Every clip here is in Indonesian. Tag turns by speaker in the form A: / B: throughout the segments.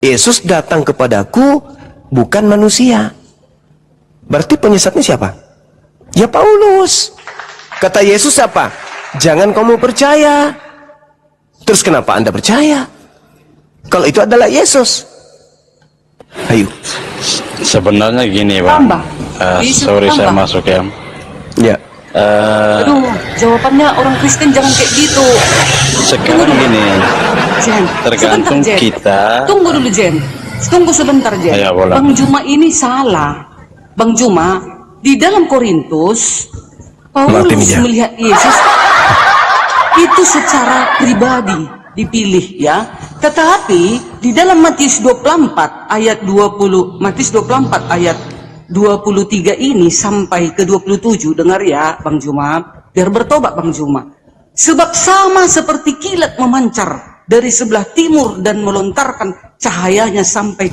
A: Yesus datang kepadaku bukan manusia. Berarti penyesatnya siapa? Ya Paulus. Kata Yesus apa? Jangan kamu percaya. Terus kenapa Anda percaya? Kalau itu adalah Yesus. Ayo.
B: Sebenarnya gini Bang. Sorry saya masuk ya.
A: Ya.
C: Aduh, jawabannya orang Kristen jangan kayak gitu.
B: Sekarang gini,
C: Jen,
B: tergantung
C: sebentar, Jen.
B: kita.
C: Tunggu dulu Jen. Tunggu sebentar Jen.
B: Ya, boleh.
C: Bang Juma ini salah. Bang Juma, di dalam Korintus Paulus melihat Yesus itu secara pribadi dipilih ya. Tetapi di dalam Matius 24 ayat 20, Matius 24 ayat 23 ini sampai ke 27, dengar ya Bang Juma, biar bertobat Bang Juma. Sebab sama seperti kilat memancar dari sebelah timur dan melontarkan cahayanya sampai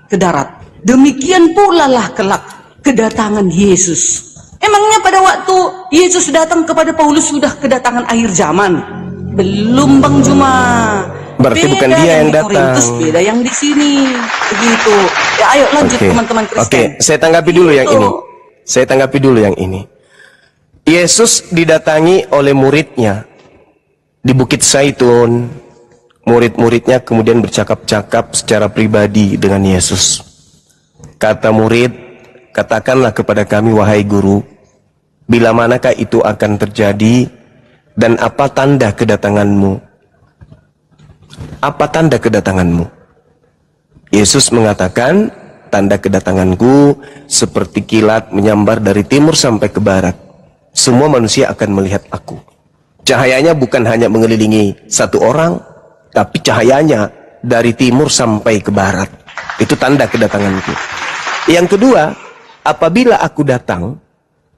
C: ke darat. Demikian pula lah kelak kedatangan Yesus. Emangnya pada waktu Yesus datang kepada Paulus sudah kedatangan akhir zaman? Belum Bang Juma.
A: Berarti
C: beda
A: bukan dia yang datang.
C: Korintus, beda yang di sini. Begitu. Ya ayo lanjut teman-teman Kristen.
A: Oke, saya tanggapi dulu yang ini. Saya tanggapi dulu yang ini. Yesus didatangi oleh muridnya di Bukit Zaitun. Murid-muridnya kemudian bercakap-cakap secara pribadi dengan Yesus. Kata murid, katakanlah kepada kami wahai guru, bila manakah itu akan terjadi dan apa tanda kedatanganmu? Apa tanda kedatanganmu? Yesus mengatakan, tanda kedatanganku seperti kilat menyambar dari timur sampai ke barat. Semua manusia akan melihat aku. Cahayanya bukan hanya mengelilingi satu orang, tapi cahayanya dari timur sampai ke barat. Itu tanda kedatanganku. Yang kedua, apabila aku datang,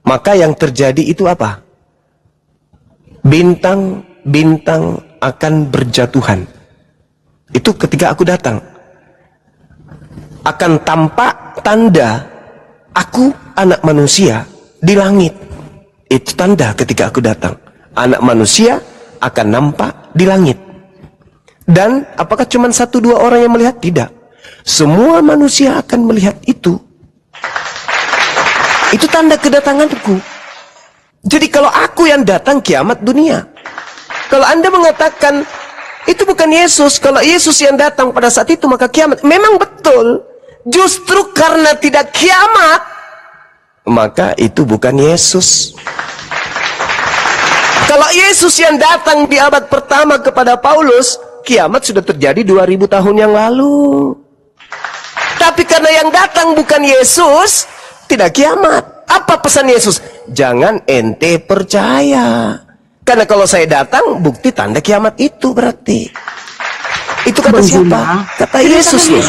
A: maka yang terjadi itu apa? Bintang-bintang akan berjatuhan. Itu ketika aku datang. Akan tampak tanda aku anak manusia di langit. Itu tanda ketika aku datang. Anak manusia akan nampak di langit. Dan apakah cuma 1-2 orang yang melihat? Tidak. Semua manusia akan melihat itu. Itu tanda kedatanganku. Jadi kalau aku yang datang, kiamat dunia. Kalau Anda mengatakan itu bukan Yesus, kalau Yesus yang datang pada saat itu maka kiamat. Memang betul. Justru karena tidak kiamat, maka itu bukan Yesus. Kalau Yesus yang datang di abad pertama kepada Paulus, kiamat sudah terjadi 2000 tahun yang lalu. Tapi karena yang datang bukan Yesus, tidak kiamat. Apa pesan Yesus? Jangan ente percaya. Karena kalau saya datang, bukti tanda kiamat itu berarti. Itu kata siapa? Kata Yesus loh.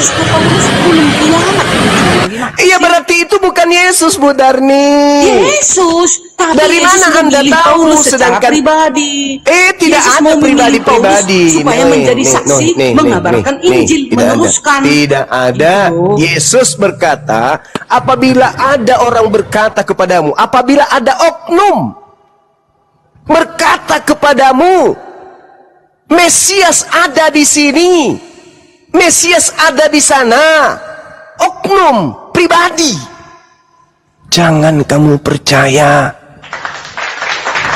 A: Iya berarti itu bukan Yesus, Bu Darni.
C: Yesus.
A: Dari mana Anda tahu? Sedangkan
C: pribadi.
A: Tidak ada pribadi-pribadi.
C: Supaya menjadi saksi, mengabarkan Injil, meneruskan.
A: Tidak ada. Yesus berkata, apabila ada orang berkata kepadamu, apabila ada oknum berkata kepadamu, Mesias ada di sini, Mesias ada di sana, oknum pribadi, jangan kamu percaya.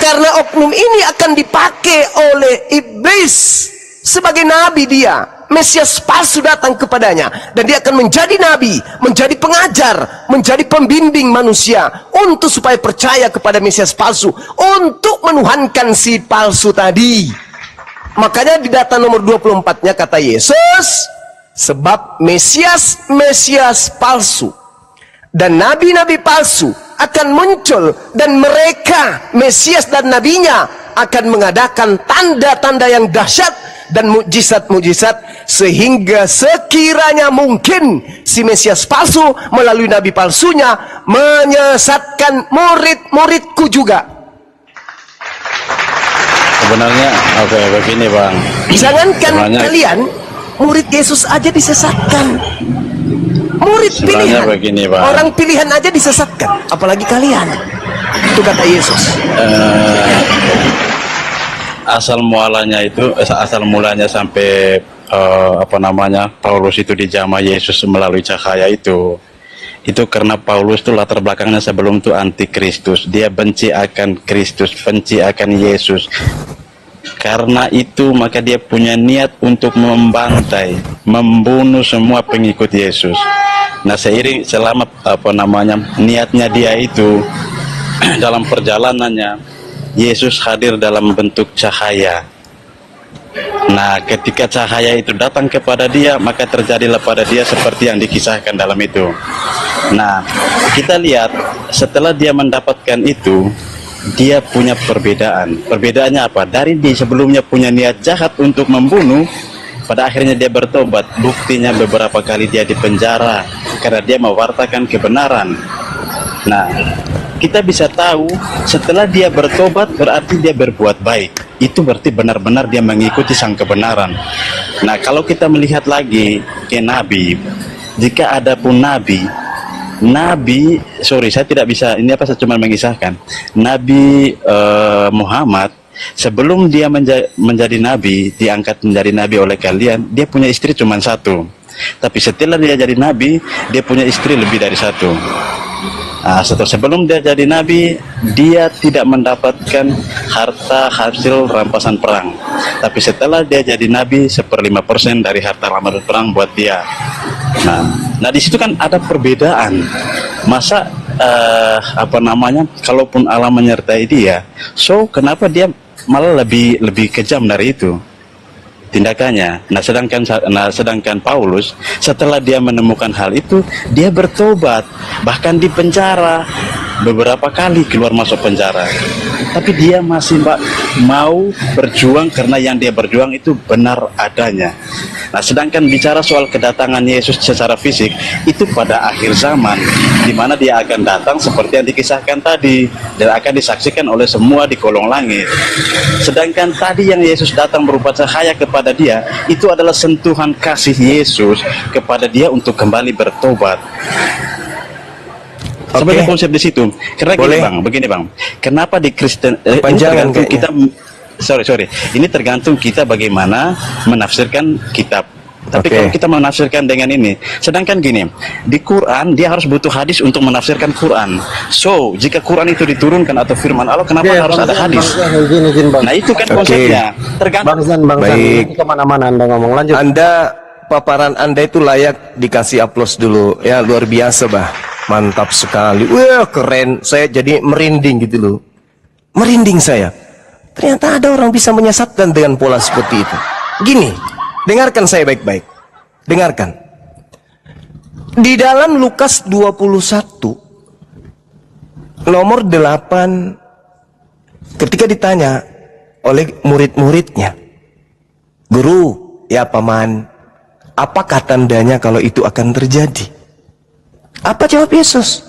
A: Karena oknum ini akan dipakai oleh iblis sebagai nabi dia. Mesias palsu datang kepadanya dan dia akan menjadi nabi, menjadi pengajar, menjadi pembimbing manusia untuk supaya percaya kepada Mesias palsu, untuk menuhankan si palsu tadi. Makanya di data nomor 24-nya kata Yesus, sebab Mesias palsu dan nabi-nabi palsu akan muncul, dan mereka Mesias dan nabinya akan mengadakan tanda-tanda yang dahsyat dan mukjizat-mukjizat, sehingga sekiranya mungkin si Mesias palsu melalui nabi palsunya menyesatkan murid-muridku juga.
B: Sebenarnya oke, begini Bang.
A: Jangankan kalian, murid Yesus aja disesatkan. Murid pilihan,
B: begini, Bang.
A: orang pilihan aja disesatkan, apalagi kalian. Itu kata Yesus.
B: Asal mulanya sampai apa namanya, Paulus itu dijamah Yesus melalui cahaya itu karena Paulus itu latar belakangnya sebelum itu antikristus. Dia benci akan Kristus, benci akan Yesus. Karena itu maka dia punya niat untuk membantai, membunuh semua pengikut Yesus. Nah, seiring selama apa namanya niatnya dia itu dalam perjalanannya, Yesus hadir dalam bentuk cahaya. Nah, ketika cahaya itu datang kepada dia, maka terjadilah pada dia seperti yang dikisahkan dalam itu. Nah, kita lihat setelah dia mendapatkan itu, dia punya perbedaan. Perbedaannya apa? Dari dia sebelumnya punya niat jahat untuk membunuh, pada akhirnya dia bertobat. Buktinya beberapa kali dia dipenjara karena dia mewartakan kebenaran. Nah, kita bisa tahu setelah dia bertobat berarti dia berbuat baik. Itu berarti benar-benar dia mengikuti sang kebenaran. Nah, kalau kita melihat lagi ke Nabi, jika ada pun Nabi, saya tidak bisa, ini apa, saya cuma mengisahkan. Nabi Muhammad, sebelum dia menjadi Nabi, diangkat menjadi Nabi oleh kalian, dia punya istri cuma satu. Tapi setelah dia jadi Nabi, dia punya istri lebih dari satu. Nah, sebelum dia jadi Nabi, dia tidak mendapatkan harta hasil rampasan perang. Tapi setelah dia jadi Nabi, 1/5% dari harta rampasan perang buat dia. Nah di situ kan ada perbedaan. Masa apa namanya, kalaupun Allah menyertai dia, so kenapa dia malah lebih kejam dari itu tindakannya? Nah sedangkan Paulus setelah dia menemukan hal itu, dia bertobat, bahkan di penjara beberapa kali keluar masuk penjara, tapi dia masih mau berjuang karena yang dia berjuang itu benar adanya. Nah, sedangkan bicara soal kedatangan Yesus secara fisik itu pada akhir zaman, di mana dia akan datang seperti yang dikisahkan tadi dan akan disaksikan oleh semua di kolong langit. Sedangkan tadi yang Yesus datang berupa cahaya kepada dia, itu adalah sentuhan kasih Yesus kepada dia untuk kembali bertobat. Sebagai konsep di situ. Karena begini bang, kenapa di Kristen ini tergantung kita. Sorry, ini tergantung kita bagaimana menafsirkan kitab. Tapi kalau kita menafsirkan dengan ini, sedangkan gini, di Quran dia harus butuh hadis untuk menafsirkan Quran. So, jika Quran itu diturunkan atau firman Allah, kenapa harus ada hadis? Nah, itu kan konsepnya. Tergantung.
A: Baik.
D: Kemana-mana Anda ngomong, lanjut.
A: Paparan Anda itu layak dikasih aplaus dulu. Ya, luar biasa, bah. Mantap sekali. Wah, keren. Saya jadi merinding gitu loh. Merinding saya. Ternyata ada orang bisa menyesatkan dengan pola seperti itu. Gini, dengarkan saya baik-baik. Dengarkan. Di dalam Lukas 21 nomor 8, ketika ditanya oleh murid-muridnya, "Guru, ya paman, apakah tandanya kalau itu akan terjadi?" Apa jawab Yesus?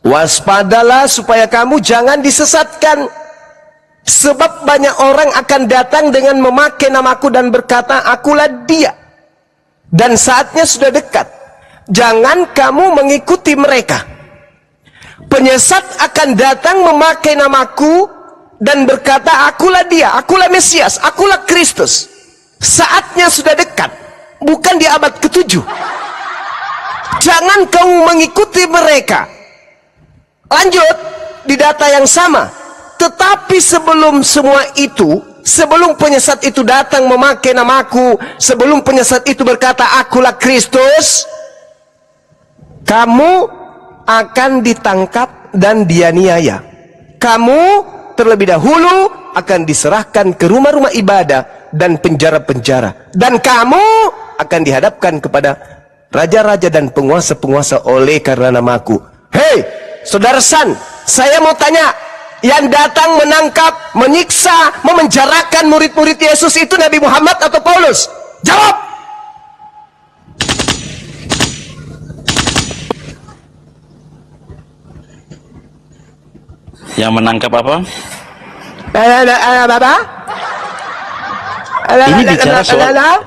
A: "Waspadalah supaya kamu jangan disesatkan. Sebab banyak orang akan datang dengan memakai namaku dan berkata, akulah dia. Dan saatnya sudah dekat. Jangan kamu mengikuti mereka. Penyesat akan datang memakai namaku dan berkata, akulah dia, akulah Mesias, akulah Kristus. Saatnya sudah dekat. Bukan di abad ke-7. Jangan kamu mengikuti mereka." Lanjut, di data yang sama. "Tetapi sebelum semua itu, sebelum penyesat itu datang memakai namaku, sebelum penyesat itu berkata, akulah Kristus, kamu akan ditangkap dan dianiaya. Kamu terlebih dahulu akan diserahkan ke rumah-rumah ibadah dan penjara-penjara. Dan kamu akan dihadapkan kepada raja-raja dan penguasa-penguasa oleh karena namaku." Hei, saudara San, saya mau tanya, yang datang menangkap, menyiksa, memenjarakan murid-murid Yesus itu Nabi Muhammad atau Paulus? Jawab!
B: Yang menangkap apa?
A: Ini
B: bicara soal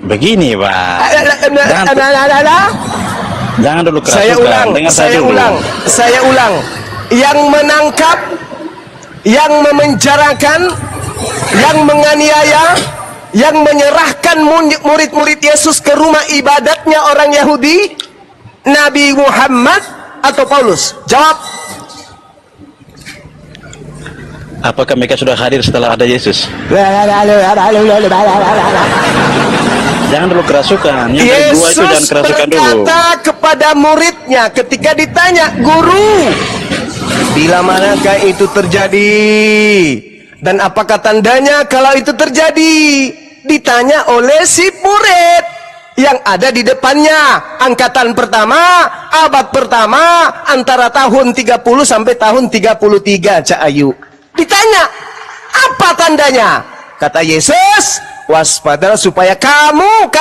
B: begini, Pak. Jangan dulu kerasukan.
A: Saya ulang. Yang menangkap, yang memenjarakan, yang menganiaya, yang menyerahkan mengantarkan murid-murid Yesus ke rumah ibadatnya orang Yahudi? Nabi Muhammad atau Paulus? Jawab.
B: Apakah mereka sudah hadir setelah ada Yesus? Jangan dulu kerasukan. Yang kedua itu jangan kerasukan dulu.
A: Yesus berkata kepada muridnya ketika ditanya, Guru, bila manakah itu terjadi? Dan apakah tandanya kalau itu terjadi? Ditanya oleh si murid yang ada di depannya. Angkatan pertama, abad pertama, antara tahun 30 sampai tahun 33, Cak Ayu. Ditanya, apa tandanya? Kata Yesus, waspadalah supaya kamu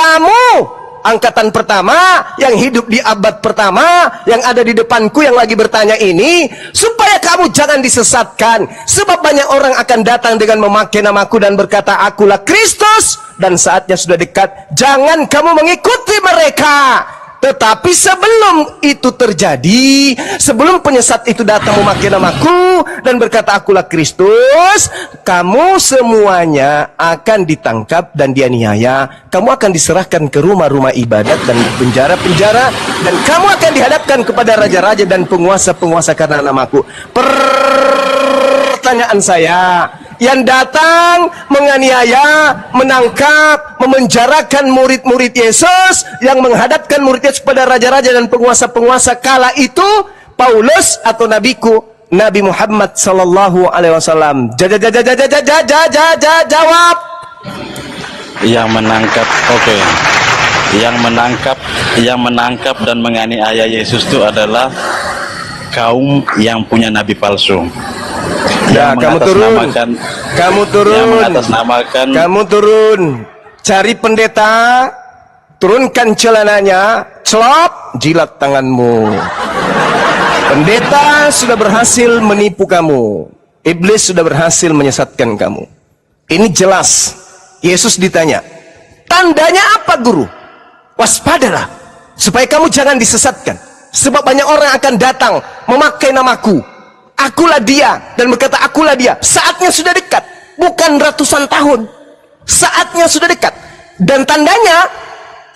A: angkatan pertama yang hidup di abad pertama yang ada di depanku yang lagi bertanya ini, supaya kamu jangan disesatkan, sebab banyak orang akan datang dengan memakai namaku dan berkata akulah Kristus, dan saatnya sudah dekat, jangan kamu mengikuti mereka. Tetapi sebelum itu terjadi, sebelum penyesat itu datang memakai namaku dan berkata akulah Kristus, kamu semuanya akan ditangkap dan dianiaya. Kamu akan diserahkan ke rumah-rumah ibadat dan penjara-penjara, dan kamu akan dihadapkan kepada raja-raja dan penguasa-penguasa karena namaku. Pertanyaan saya, yang datang menganiaya, menangkap, memenjarakan murid-murid Yesus, yang menghadapkan murid Yesus pada raja-raja dan penguasa-penguasa kala itu, Paulus atau nabiku Nabi Muhammad sallallahu alaihi wasallam? Jawab.
B: Yang menangkap, oke. Yang menangkap dan menganiaya Yesus itu adalah kaum yang punya nabi palsu.
A: Ya, kamu turun.
B: Yang mengatasnamakan.
A: Kamu turun. Cari pendeta, turunkan celananya, celop, jilat tanganmu. Pendeta sudah berhasil menipu kamu. Iblis sudah berhasil menyesatkan kamu. Ini jelas. Yesus ditanya, tandanya apa, Guru? Waspadalah, supaya kamu jangan disesatkan. Sebab banyak orang akan datang memakai namaku. Akulah dia, dan berkata akulah dia. Saatnya sudah dekat, bukan ratusan tahun. Saatnya sudah dekat. Dan tandanya,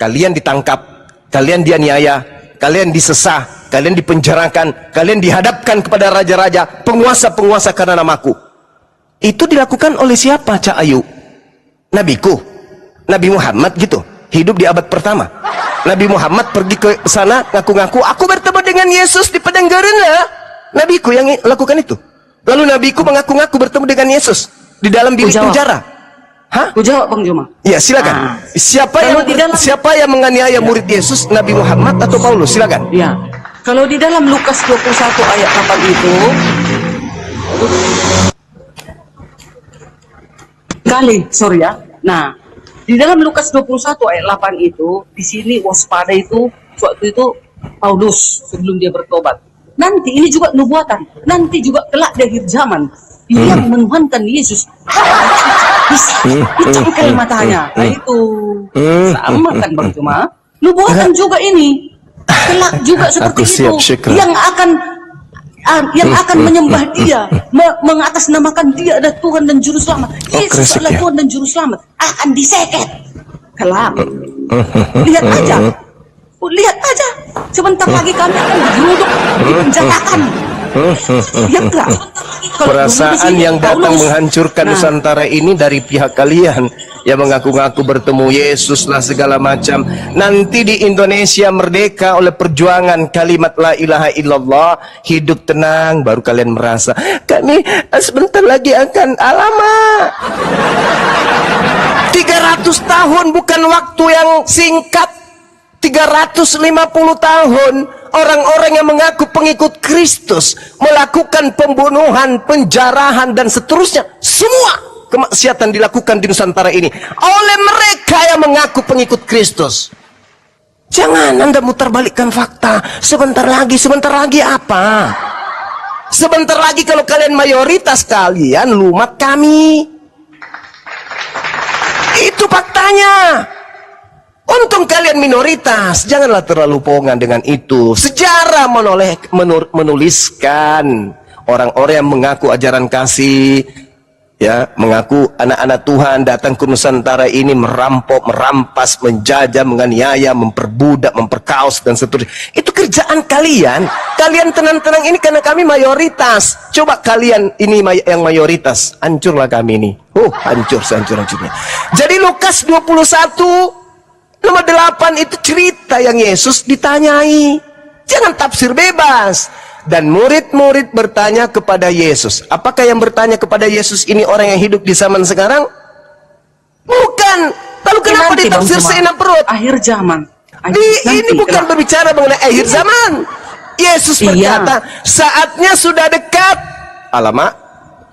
A: kalian ditangkap, kalian dianiaya, kalian disesah, kalian dipenjarakan, kalian dihadapkan kepada raja-raja, penguasa-penguasa karena namaku. Itu dilakukan oleh siapa, Cak Ayu? Nabiku, Nabi Muhammad gitu, hidup di abad pertama. Nabi Muhammad pergi ke sana, ngaku-ngaku, aku bertemu dengan Yesus di padang Gerena. Nabiku yang lakukan itu. Lalu nabiku mengaku-ngaku bertemu dengan Yesus di dalam bilik penjara. Hah?
C: Aku jawab, Bang Juma.
A: Ya, silakan. Siapa yang menganiaya murid Yesus, Nabi Muhammad atau Paulus? Silakan.
C: Ya. Kalau di dalam Lukas 21 ayat 8 itu, Nah, di dalam Lukas 21 ayat 8 itu, di sini waspada itu waktu itu Paulus sebelum dia bertobat. Nanti ini juga nubuatan, nanti juga kelak di akhir zaman yang menuhankan Yesus bisa dicengkel matanya. Nah itu sama kan, Bang Cuma, nubuatan juga ini kelak juga seperti itu, yang akan menyembah dia, mengatasnamakan dia adalah Tuhan dan Juru Selamat. Yesus adalah Tuhan dan Juru Selamat, akan diseket kelak. Lihat aja, sebentar lagi kami akan digeruduk, dipenjarakan. Ya enggak?
A: Perasaan yang datang menghancurkan Nusantara ini dari pihak kalian yang mengaku-ngaku bertemu Yesus lah segala macam. Nanti di Indonesia merdeka oleh perjuangan kalimat la ilaha illallah, hidup tenang, baru kalian merasa kami sebentar lagi akan alamak. 300 tahun bukan waktu yang singkat. 350 tahun orang-orang yang mengaku pengikut Kristus melakukan pembunuhan, penjarahan dan seterusnya. Semua kemaksiatan dilakukan di Nusantara ini oleh mereka yang mengaku pengikut Kristus. Jangan Anda mutarbalikkan fakta. Sebentar lagi apa? Sebentar lagi kalau kalian mayoritas, kalian lumat kami. Itu faktanya. Untung kalian minoritas, janganlah terlalu pongan dengan itu. Sejarah menuliskan orang-orang yang mengaku ajaran kasih ya, mengaku anak-anak Tuhan datang ke Nusantara ini merampok, merampas, menjajah, menganiaya, memperbudak, memperkaos dan seterusnya. Itu kerjaan kalian. Kalian tenang-tenang ini karena kami mayoritas. Coba kalian ini yang mayoritas, hancurlah kami ini. Hancur sehancur-hancurnya. Jadi Lukas 21 nomor 8 itu cerita yang Yesus ditanyai. Jangan tafsir bebas. Dan murid-murid bertanya kepada Yesus. Apakah yang bertanya kepada Yesus ini orang yang hidup di zaman sekarang? Bukan. Lalu kenapa ditafsir seenak perut?
C: Akhir zaman.
A: Ini bukan berbicara mengenai akhir zaman. Yesus berkata, saatnya sudah dekat. Alamak.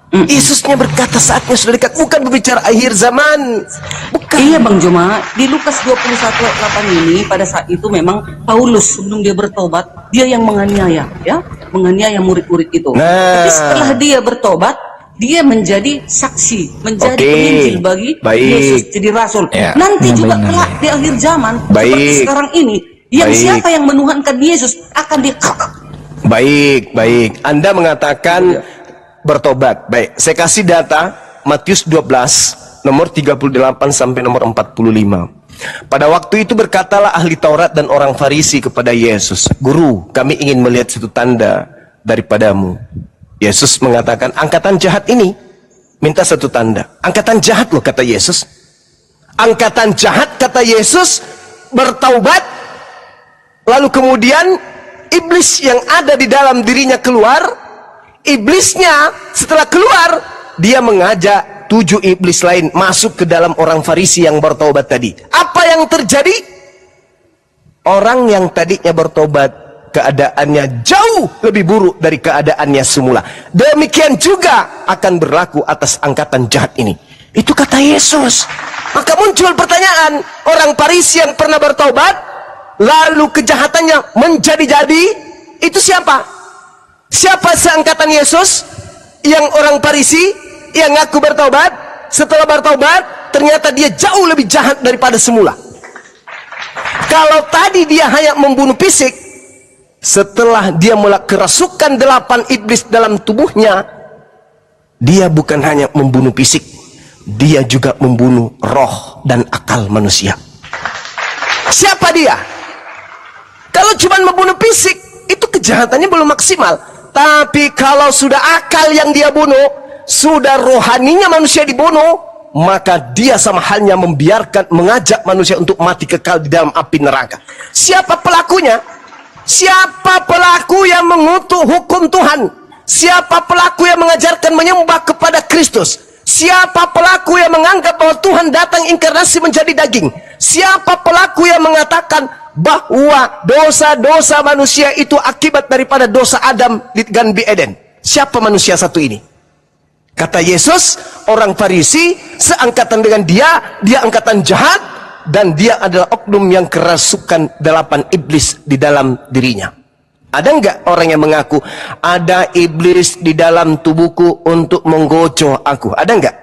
A: Yesusnya berkata saatnya sudah dekat, bukan berbicara akhir zaman. Bukan.
C: Iya Bang Juma, di Lukas 21 ayat 8 ini pada saat itu memang Paulus sebelum dia bertobat, dia yang menganiaya, ya, menganiaya murid-murid itu. Tapi setelah dia bertobat, dia menjadi saksi, menjadi penginjil bagi Yesus, jadi rasul. Nanti juga kelak di akhir zaman, seperti sekarang ini, yang siapa yang menuhankan Yesus akan di.
A: Baik. Anda mengatakan bertobat. Baik, saya kasih data Matius 12 nomor 38 sampai nomor 45. Pada waktu itu berkatalah ahli Taurat dan orang Farisi kepada Yesus, "Guru, kami ingin melihat satu tanda daripadamu." Yesus mengatakan, "Angkatan jahat ini minta satu tanda." Angkatan jahat loh, kata Yesus. Angkatan jahat, kata Yesus, bertaubat, lalu kemudian iblis yang ada di dalam dirinya keluar. Iblisnya setelah keluar, dia mengajak 7 iblis lain masuk ke dalam orang Farisi yang bertobat tadi. Apa yang terjadi? Orang yang tadinya bertobat, keadaannya jauh lebih buruk dari keadaannya semula. Demikian juga akan berlaku atas angkatan jahat ini. Itu kata Yesus. Maka muncul pertanyaan, orang Farisi yang pernah bertobat, lalu kejahatannya menjadi-jadi, itu siapa? Siapa seangkatan Yesus yang orang Farisi yang ngaku bertobat? Setelah bertobat ternyata dia jauh lebih jahat daripada semula. Kalau tadi dia hanya membunuh fisik, setelah dia mulai kerasukan 8 iblis dalam tubuhnya, dia bukan hanya membunuh fisik, dia juga membunuh roh dan akal manusia. Siapa dia? Kalau cuma membunuh fisik, itu kejahatannya belum maksimal. Tapi kalau sudah akal yang dia bunuh, sudah rohaninya manusia dibunuh, maka dia sama halnya mengajak manusia untuk mati kekal di dalam api neraka. Siapa pelakunya? Siapa pelaku yang mengutuk hukum Tuhan? Siapa pelaku yang mengajarkan menyembah kepada Kristus? Siapa pelaku yang menganggap bahwa Tuhan datang inkarnasi menjadi daging? Siapa pelaku yang mengatakan bahwa dosa-dosa manusia itu akibat daripada dosa Adam di Gan Eden? Siapa manusia satu ini? Kata Yesus, orang Farisi seangkatan dengan dia angkatan jahat, dan dia adalah oknum yang kerasukan 8 iblis di dalam dirinya. Ada enggak orang yang mengaku ada iblis di dalam tubuhku untuk menggocok aku? Ada enggak?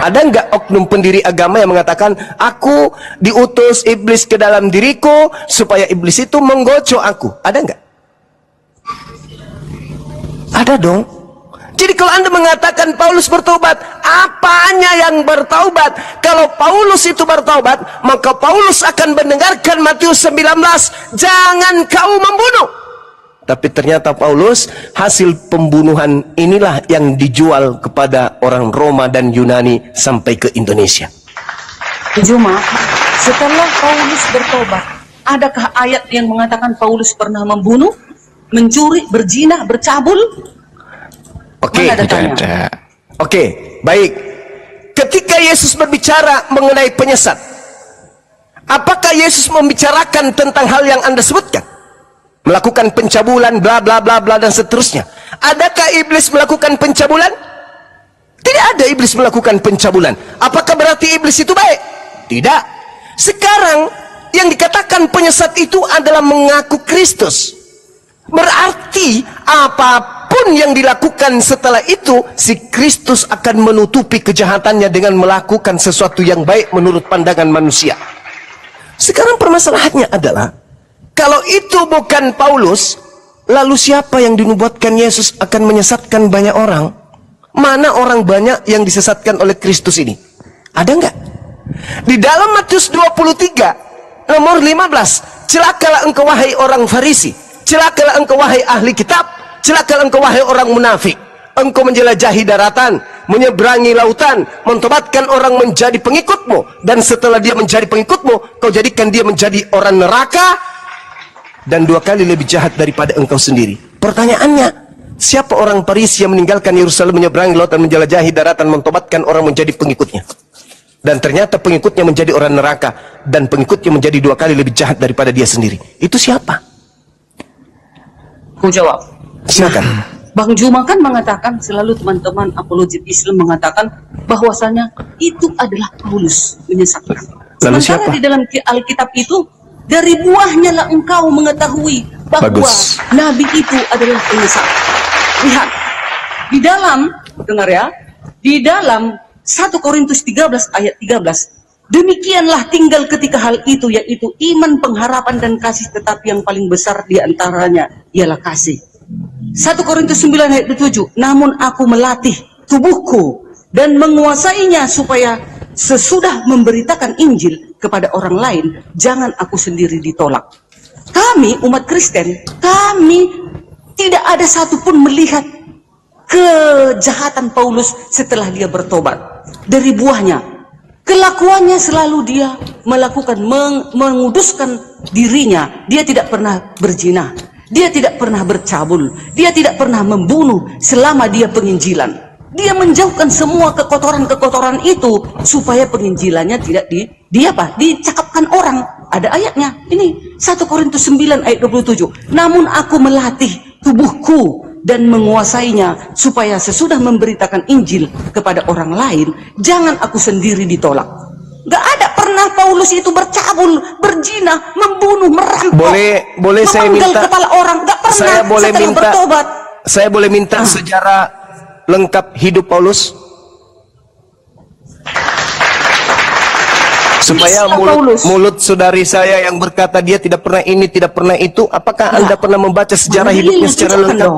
A: Ada enggak oknum pendiri agama yang mengatakan aku diutus iblis ke dalam diriku supaya iblis itu menggocok aku? Ada enggak? Ada dong. Jadi kalau Anda mengatakan Paulus bertobat, apanya yang bertobat? Kalau Paulus itu bertobat, maka Paulus akan mendengarkan Matius 19, jangan kau membunuh. Tapi ternyata Paulus, hasil pembunuhan inilah yang dijual kepada orang Roma dan Yunani sampai ke Indonesia.
C: Cuma setelah Paulus bertobat, adakah ayat yang mengatakan Paulus pernah membunuh, mencuri, berzina, bercabul?
A: Oke, baik. Ketika Yesus berbicara mengenai penyesat, apakah Yesus membicarakan tentang hal yang Anda sebutkan? Melakukan pencabulan, bla bla bla bla dan seterusnya. Adakah iblis melakukan pencabulan? Tidak ada iblis melakukan pencabulan. Apakah berarti iblis itu baik? Tidak. Sekarang yang dikatakan penyesat itu adalah mengaku Kristus. Berarti apapun yang dilakukan setelah itu, si Kristus akan menutupi kejahatannya dengan melakukan sesuatu yang baik menurut pandangan manusia. Sekarang permasalahannya adalah, kalau itu bukan Paulus, Lalu siapa yang dinubuatkan Yesus akan menyesatkan banyak orang? Mana orang banyak yang disesatkan oleh Kristus ini? Ada enggak? Di dalam Matius 23 nomor 15, celakalah engkau wahai orang Farisi, celakalah engkau wahai ahli kitab, celakalah engkau wahai orang munafik. Engkau menjelajahi daratan, menyeberangi lautan, mentobatkan orang menjadi pengikutmu, dan setelah dia menjadi pengikutmu, kau jadikan dia menjadi orang neraka, dan 2 kali lebih jahat daripada engkau sendiri. Pertanyaannya, siapa orang Farisi yang meninggalkan Yerusalem, menyeberangi lautan, menjelajahi daratan, mentobatkan orang menjadi pengikutnya? Dan ternyata pengikutnya menjadi orang neraka, dan pengikutnya menjadi 2 kali lebih jahat daripada dia sendiri. Itu siapa?
C: Ku jawab.
A: Silakan.
C: Bang Juma kan mengatakan, selalu teman-teman apologet Islam mengatakan bahwasanya itu adalah Paulus menyesatkan.
A: Lalu
C: Sementara
A: siapa?
C: di dalam Alkitab itu, dari buahnya lah engkau mengetahui bahwa
A: Bagus.
C: Nabi itu adalah penyesat. Lihat, di dalam, dengar ya, di dalam 1 Korintus 13 ayat 13, demikianlah tinggal ketika hal itu, yaitu iman, pengharapan, dan kasih, tetapi yang paling besar di antaranya ialah kasih. 1 Korintus 9 ayat 7, namun aku melatih tubuhku dan menguasainya supaya sesudah memberitakan Injil kepada orang lain, jangan aku sendiri ditolak. Kami umat Kristen, kami tidak ada satupun melihat kejahatan Paulus setelah dia bertobat. Dari buahnya, kelakuannya selalu dia melakukan, menguduskan dirinya. Dia tidak pernah berzina, dia tidak pernah bercabul, dia tidak pernah membunuh selama dia penginjilan. Dia menjauhkan semua kekotoran-kekotoran itu supaya penginjilannya tidak dicakapkan orang. Ada ayatnya. Ini 1 Korintus 9 ayat 27. Namun aku melatih tubuhku dan menguasainya supaya sesudah memberitakan Injil kepada orang lain, jangan aku sendiri ditolak. Gak ada pernah Paulus itu bercabul, berzina, membunuh, merampok,
A: boleh saya minta
C: kepala orang. Gak pernah.
A: Saya boleh
C: setelah
A: minta
C: bertobat.
A: Saya boleh minta sejarah lengkap hidup Paulus supaya mulut saudari saya yang berkata dia tidak pernah ini, tidak pernah itu, apakah Anda pernah membaca sejarah hidupnya secara lengkap?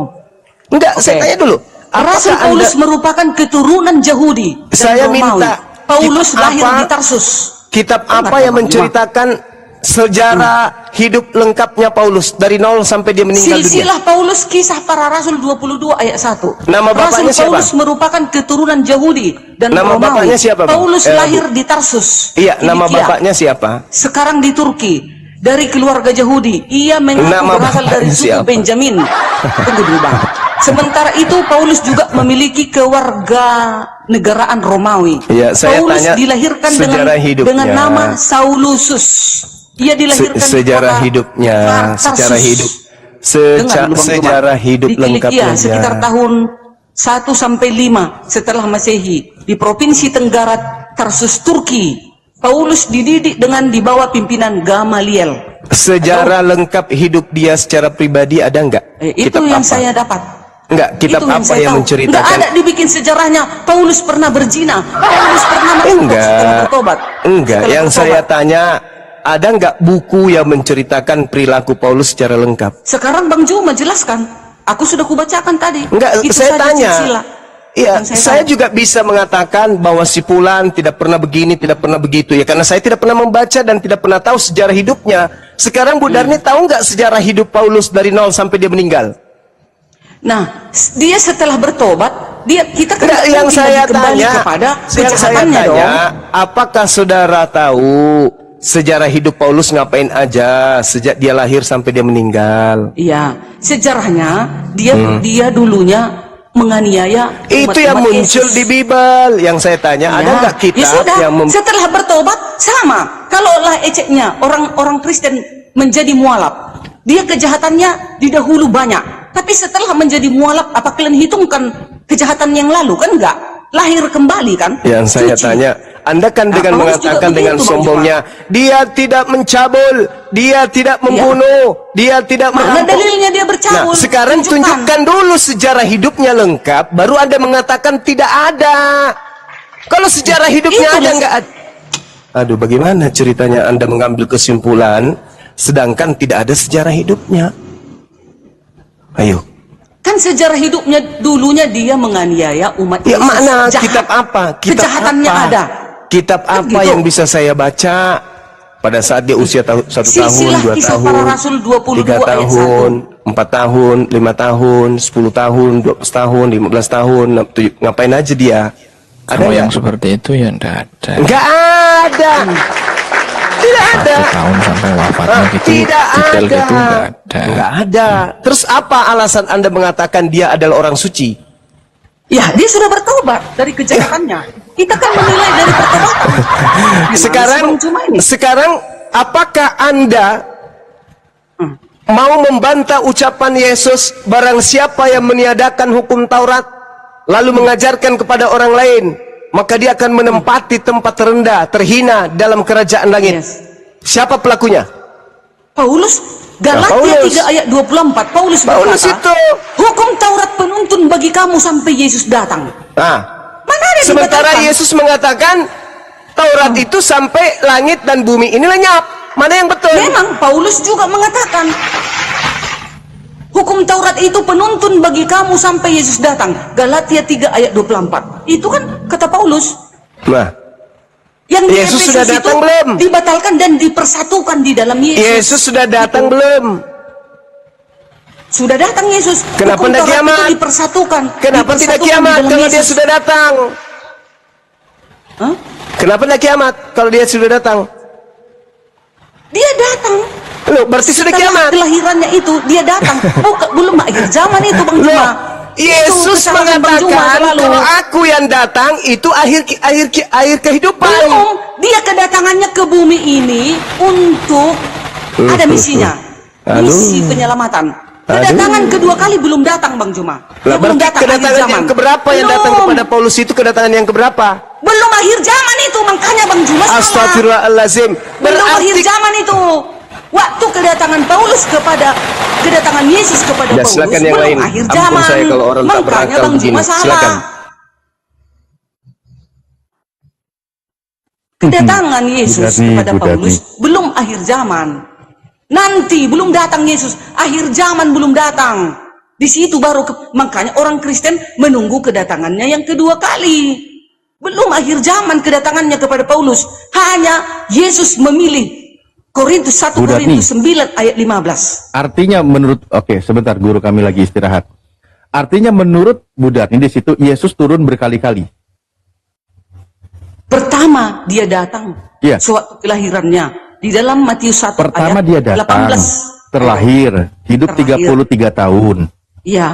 A: Enggak, saya tanya dulu.
C: Rasul Paulus merupakan keturunan Yahudi dan
A: saya
C: Romawi.
A: minta
C: Paulus lahir di Tarsus.
A: Kitab apa yang menceritakan sejarah hidup lengkapnya Paulus dari nol sampai dia meninggal dunia?
C: Silsilah Paulus, Kisah Para Rasul 22 ayat 1.
A: Nama bapaknya
C: Rasul
A: siapa?
C: Paulus merupakan keturunan Yahudi dan
A: Nama
C: Romawi.
A: bapaknya siapa, Bang?
C: Paulus lahir di Tarsus.
A: Iya, nama
C: Kilikia.
A: bapaknya siapa?
C: Sekarang di Turki, dari keluarga Yahudi. Ia mengaku
A: Nama
C: berasal dari
A: bapaknya
C: suku
A: siapa?
C: Benjamin. Tunggu dulu, Bang. Sementara itu Paulus juga memiliki keluarga negaraan Romawi.
A: Ya, saya
C: Paulus
A: tanya
C: dilahirkan
A: sejarah hidupnya.
C: dengan nama Saulusus. Ia dilahirkan
A: sejarah
C: di kota
A: hidupnya,
C: Tarsus.
A: sejarah hidup,
C: Dengar dulu, Bang
A: sejarah
C: Juma.
A: hidup
C: di Kilikia
A: lengkapnya.
C: sekitar tahun 1 sampai 5 setelah Masehi di provinsi Tenggara Tarsus, Turki. Paulus dididik dengan di bawah pimpinan Gamaliel.
A: Sejarah lengkap hidup dia secara pribadi ada enggak?
C: Itu
A: Kitab
C: yang
A: apa?
C: saya dapat.
A: Enggak, kitab
C: Itu
A: apa
C: saya
A: yang
C: tahu.
A: menceritakan?
C: Enggak ada dibikin sejarahnya Paulus pernah berzina, Paulus pernah merampok setelah bertobat.
A: Enggak,
C: Setelah
A: yang
C: bertobat.
A: saya tanya, ada enggak buku yang menceritakan perilaku Paulus secara lengkap?
C: Sekarang Bang Juma jelaskan. Aku sudah kubacakan tadi.
A: Enggak,
C: Itu
A: saya
C: saja
A: tanya.
C: silsilah.
A: Iya,
C: Yang
A: saya
C: tahu.
A: juga bisa mengatakan bahwa si Fulan tidak pernah begini, tidak pernah begitu ya, karena saya tidak pernah membaca dan tidak pernah tahu sejarah hidupnya. Sekarang Bu Darni tahu nggak sejarah hidup Paulus dari nol sampai dia meninggal?
C: Nah, dia setelah bertobat, kita
A: Enggak, yang saya
C: kembali
A: tanya,
C: kepada
A: yang saya
C: kejahatannya
A: tanya,
C: dong.
A: apakah saudara tahu sejarah hidup Paulus ngapain aja sejak dia lahir sampai dia meninggal?
C: Iya, sejarahnya dia dulunya menganiaya
A: Itu yang
C: umat-umat
A: muncul
C: Yesus.
A: di Bible. Yang saya tanya, ada
C: Ya,
A: nggak kitab
C: ya sudah,
A: yang
C: setelah bertobat sama. Kalaulah eceknya orang Kristen menjadi mualaf, dia kejahatannya di dahulu banyak, tapi setelah menjadi mualaf, apa kalian hitungkan kejahatan yang lalu? Kan enggak, lahir kembali kan?
A: Yang saya
C: Suci.
A: tanya, Anda kan dengan
C: Paulus
A: mengatakan
C: juga
A: dengan
C: begitu, Bang
A: sombongnya, dia tidak mencabul, dia tidak membunuh, dia tidak
C: Mana
A: merampok.
C: dalilnya dia bercabul?
A: Nah, sekarang tunjukkan dulu sejarah hidupnya lengkap, baru Anda mengatakan tidak ada. Kalau sejarah hidupnya
C: Itu
A: ada
C: mas-
A: nggak ada? Aduh, bagaimana ceritanya Anda mengambil kesimpulan, sedangkan tidak ada sejarah hidupnya? Ayo.
C: Kan sejarah hidupnya dulunya dia menganiaya umat
A: Ya,
C: Yesus.
A: mana
C: Jahat.
A: kitab apa? Kitab
C: Kejahatannya
A: apa?
C: ada.
A: Kitab
C: Kan
A: apa
C: gitu.
A: yang bisa saya baca pada saat dia usia 1 tahun,
C: Silsilah
A: 2
C: Kisah
A: tahun,
C: Para Rasul 22
A: 3
C: ayat
A: tahun, 4 tahun, 5 tahun, 10 tahun, 12 tahun, 15 tahun, ngapain aja dia? Ada
D: Kalau yang
A: nggak?
D: seperti itu ya enggak ada.
A: Nggak ada. Tidak ada.
D: 1 tahun sampai wafatnya gitu,
A: Tidak
D: detail
A: ada.
D: gitu enggak ada.
A: Nggak ada. Terus apa alasan Anda mengatakan dia adalah orang suci?
C: Ya, dia sudah bertobat dari kejahatannya. Kita kan menilai dari pertobatan. Gimana
A: Sekarang apakah Anda mau membantah ucapan Yesus, barang siapa yang meniadakan hukum Taurat lalu mengajarkan kepada orang lain, maka dia akan menempati tempat terendah, terhina dalam kerajaan langit.
C: Yes.
A: Siapa pelakunya?
C: Paulus, Galatia
A: Paulus.
C: 3 ayat 24, Paulus
A: Paulus
C: berkata,
A: itu.
C: hukum Taurat penuntun bagi kamu sampai Yesus datang.
A: Nah,
C: Mana ada yang
A: sementara
C: dibatalkan?
A: Yesus mengatakan Taurat itu sampai langit dan bumi ini lenyap. Mana yang betul?
C: Memang Paulus juga mengatakan hukum Taurat itu penuntun bagi kamu sampai Yesus datang. Galatia 3 ayat 24. Itu kan kata Paulus.
A: Nah,
C: Yang di
A: Yesus
C: Efesus
A: sudah
C: itu
A: datang belum?
C: dibatalkan dan dipersatukan di dalam Yesus.
A: Yesus sudah datang
C: Itu.
A: belum?
C: Sudah datang Yesus.
A: Kenapa
C: Hukum
A: tidak
C: Taurat
A: kiamat?
C: itu dipersatukan.
A: Kenapa tidak
C: Dipersatukan di
A: kiamat
C: dalam
A: kalau dia
C: Yesus.
A: sudah datang?
C: Hah?
A: Kenapa tidak kiamat kalau dia sudah datang?
C: Dia datang.
A: Loh, berarti sudah
C: Setelah
A: kiamat.
C: kelahirannya itu dia datang. Belum akhir zaman itu Bang
A: Loh,
C: Juma.
A: Yesus
C: Itu kesalahan Bang Juma
A: mengatakan
C: selalu.
A: kalau aku yang datang itu akhir kehidupan.
C: Belum, dia kedatangannya ke bumi ini untuk ada misinya,
A: Aduh.
C: misi penyelamatan. Kedatangan kedua kali belum datang Bang Juma.
A: Lah,
C: Dia belum
A: berarti
C: datang akhir
A: kedatangan
C: zaman.
A: yang keberapa yang datang
C: Belum.
A: kepada Paulus itu kedatangan yang keberapa?
C: Belum akhir zaman itu, makanya Bang Juma salah.
A: Astagfirullahalazim.
C: Belum akhir
A: Berarti
C: zaman itu. Waktu kedatangan Paulus kedatangan Yesus kepada
A: Ya,
C: Paulus
A: silakan yang
C: belum
A: lain.
C: akhir
A: Ampun
C: zaman.
A: saya kalau orang tak
C: Makanya
A: berakal
C: Bang
A: begini.
C: Juma salah.
A: Silakan.
C: Kedatangan Yesus
B: Budarni,
C: kepada
B: Budarni.
C: Paulus belum akhir zaman. Nanti belum datang Yesus, akhir zaman belum datang. Di situ baru makanya orang Kristen menunggu kedatangannya yang kedua kali. Belum akhir zaman kedatangannya kepada Paulus. Hanya Yesus memilih. Korintus 1
B: Budarni.
C: Korintus 9 ayat 15.
B: Artinya menurut, oke sebentar guru kami lagi istirahat. Artinya menurut Budarni di situ Yesus turun berkali-kali.
C: Pertama dia datang
B: Iya.
C: sewaktu kelahirannya di dalam Matius 1
B: Pertama
C: ayat
B: dia datang,
C: 18.
B: terlahir, hidup
C: Terlahir.
B: 33 tahun.
C: Iya.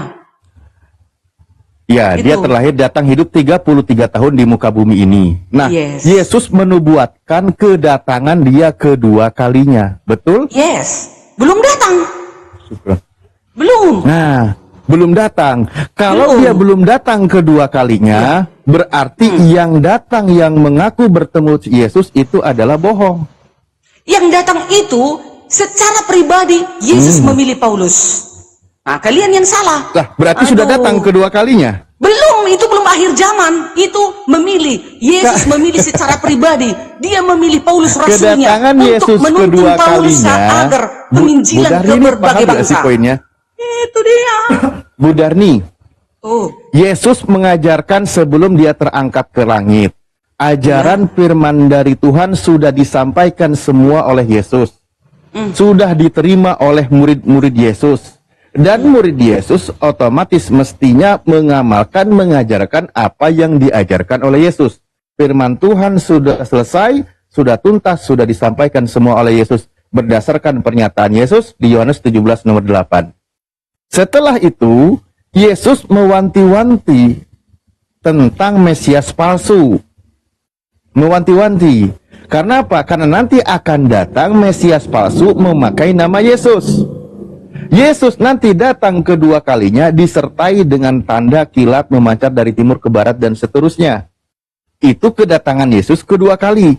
B: Ya, dia
C: Itu.
B: terlahir datang hidup 33 tahun di muka bumi ini. Nah,
C: Yes.
B: Yesus menubuatkan kedatangan dia kedua kalinya. Betul?
C: Yes. Belum datang.
B: Syukur.
C: Belum.
B: Nah, belum datang. Kalau
C: Belum.
B: dia belum datang kedua kalinya, berarti yang datang yang mengaku bertemu Yesus itu adalah bohong.
C: Yang datang itu secara pribadi Yesus memilih Paulus. Nah, kalian yang salah.
B: Lah, berarti sudah
C: Aduh.
B: datang kedua kalinya.
C: Belum, itu belum akhir zaman. Itu memilih. Yesus memilih secara pribadi. Dia memilih Paulus rasulnya
B: Kedatangan Yesus
C: untuk menuntun
B: kedua
C: Paulus
B: kalinya.
C: agar penginjilan
B: Budarni
C: ke
B: ini
C: berbagai
B: paham nggak sih
C: bangsa.
B: poinnya?
C: Itu dia.
B: Budarni,
C: Oh,
B: Yesus mengajarkan sebelum dia terangkat ke langit. Ajaran firman dari Tuhan sudah disampaikan semua oleh Yesus. Sudah diterima oleh murid-murid Yesus. Dan murid Yesus otomatis mestinya mengamalkan, mengajarkan apa yang diajarkan oleh Yesus. Firman Tuhan sudah selesai, sudah tuntas, sudah disampaikan semua oleh Yesus. Berdasarkan pernyataan Yesus di Yohanes 17 nomor 8. Setelah itu, Yesus mewanti-wanti tentang Mesias palsu. Mewanti-wanti. Karena apa? Karena nanti akan datang Mesias palsu memakai nama Yesus. Yesus nanti datang kedua kalinya disertai dengan tanda kilat memancar dari timur ke barat dan seterusnya. Itu kedatangan Yesus kedua kali.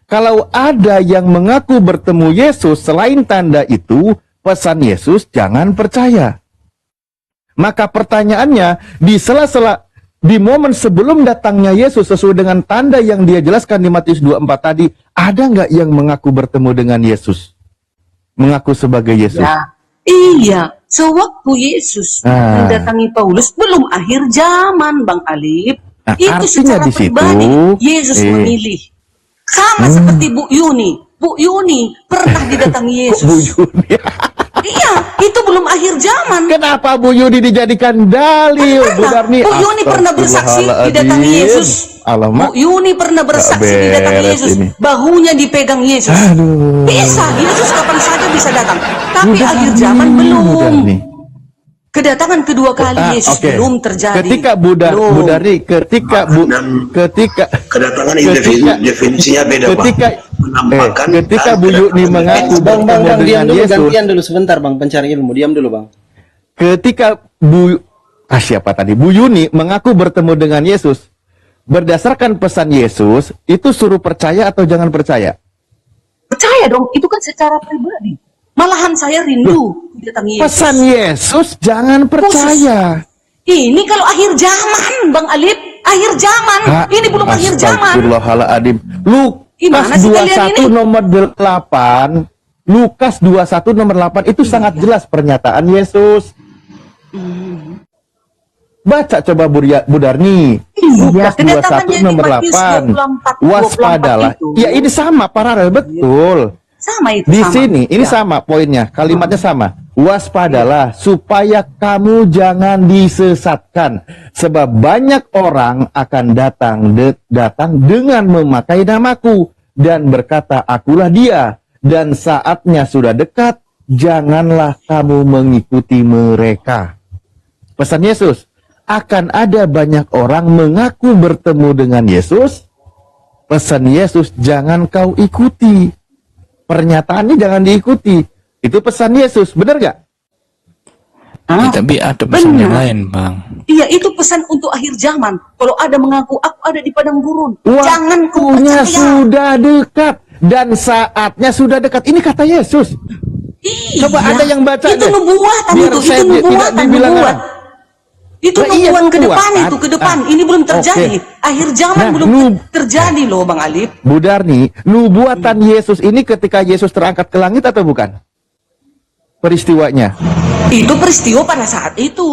B: Kalau ada yang mengaku bertemu Yesus selain tanda itu, pesan Yesus jangan percaya. Maka pertanyaannya, di sela-sela di momen sebelum datangnya Yesus sesuai dengan tanda yang dia jelaskan di Matius 24 tadi, ada nggak yang mengaku bertemu dengan Yesus? Mengaku sebagai Yesus?
C: ya. Iya. Sewaktu Yesus mendatangi Paulus, belum akhir zaman, Bang Alif.
E: Nah,
C: Itu
E: artinya
C: secara
E: di situ,
C: pribadi Yesus memilih. Sama seperti Bu Yuni. Bu Yuni pernah didatangi Yesus.
E: Bu Yuni.
C: Iya, itu belum akhir zaman.
E: Kenapa Bu Yuni dijadikan dalil? Bu Darni,
C: Bu Yuni pernah bersaksi didatangi Yesus.
E: Alamak.
C: Bu Yuni pernah bersaksi didatangi
E: beres
C: Yesus.
E: ini.
C: Bahunya dipegang Yesus.
E: Aduh.
C: Bisa, Yesus kapan saja bisa datang. Tapi
E: Bu
C: akhir
E: Darni,
C: zaman
E: Bu
C: belum.
E: Darni.
C: Kedatangan kedua kali Yesus
E: Oke.
C: belum terjadi.
E: Ketika Bu Darni, ketika
F: Kedatangan definisinya beda,
E: ketika
F: Penampakan
E: ketika
F: dan
E: Bu Yuni
F: kedatangan.
E: mengaku
G: Bang,
E: bertemu
G: diam
E: dengan
G: dulu,
E: Yesus,
G: gantian dulu sebentar, Bang, pencari ilmu, diam dulu, Bang.
E: ketika siapa tadi? Bu Yuni mengaku bertemu dengan Yesus, berdasarkan pesan Yesus, itu suruh percaya atau jangan percaya?
C: Percaya dong, itu kan secara pribadi. Malahan saya rindu datangi Yesus.
E: Pesan Yesus jangan percaya.
C: Ini kalau akhir zaman, Bang Alif, akhir zaman. Ini belum akhir zaman.
E: Astagfirullahaladzim. Lukas
C: Gimana sih kalian
E: 21
C: ini?
E: nomor 8. Lukas 21 nomor 8 itu sangat jelas pernyataan Yesus. Baca coba Bu Darni. Lukas 21 nomor 8. Waspadalah. Ya ini sama paralel, betul.
C: Sama itu.
E: Di
C: sama.
E: sini ini
C: Ya.
E: sama poinnya, kalimatnya sama. Waspadalah supaya kamu jangan disesatkan, sebab banyak orang akan datang dengan memakai namaku dan berkata, akulah dia, dan saatnya sudah dekat, janganlah kamu mengikuti mereka. Pesan Yesus, akan ada banyak orang mengaku bertemu dengan Yesus. Pesan Yesus, jangan kau ikuti. Pernyataannya jangan diikuti. Itu pesan Yesus, benar gak?
D: Ya, tapi ada pesan yang lain, Bang.
C: Iya, itu pesan untuk akhir zaman. Kalau ada mengaku aku ada di padang gurun, jangan kau
E: Waktunya
C: percaya.
E: sudah dekat dan saatnya sudah dekat. Ini kata Yesus.
C: Iya,
E: Coba ada yang baca
C: itu
E: deh.
C: nubuatan
E: Biar
C: itu
E: saya tidak
C: nubuatan,
E: dibilang
C: nubuat.
E: orang.
C: Itu
E: Nah, iya,
C: nubuatan ke depan
E: nubuatan.
C: itu, ke depan. Ini belum terjadi.
E: Oke.
C: Akhir zaman
E: Nah,
C: belum terjadi loh, Bang Alif.
E: Bu Darni, nubuatan Yesus ini ketika Yesus terangkat ke langit atau bukan? Peristiwanya.
C: Itu peristiwa pada saat itu.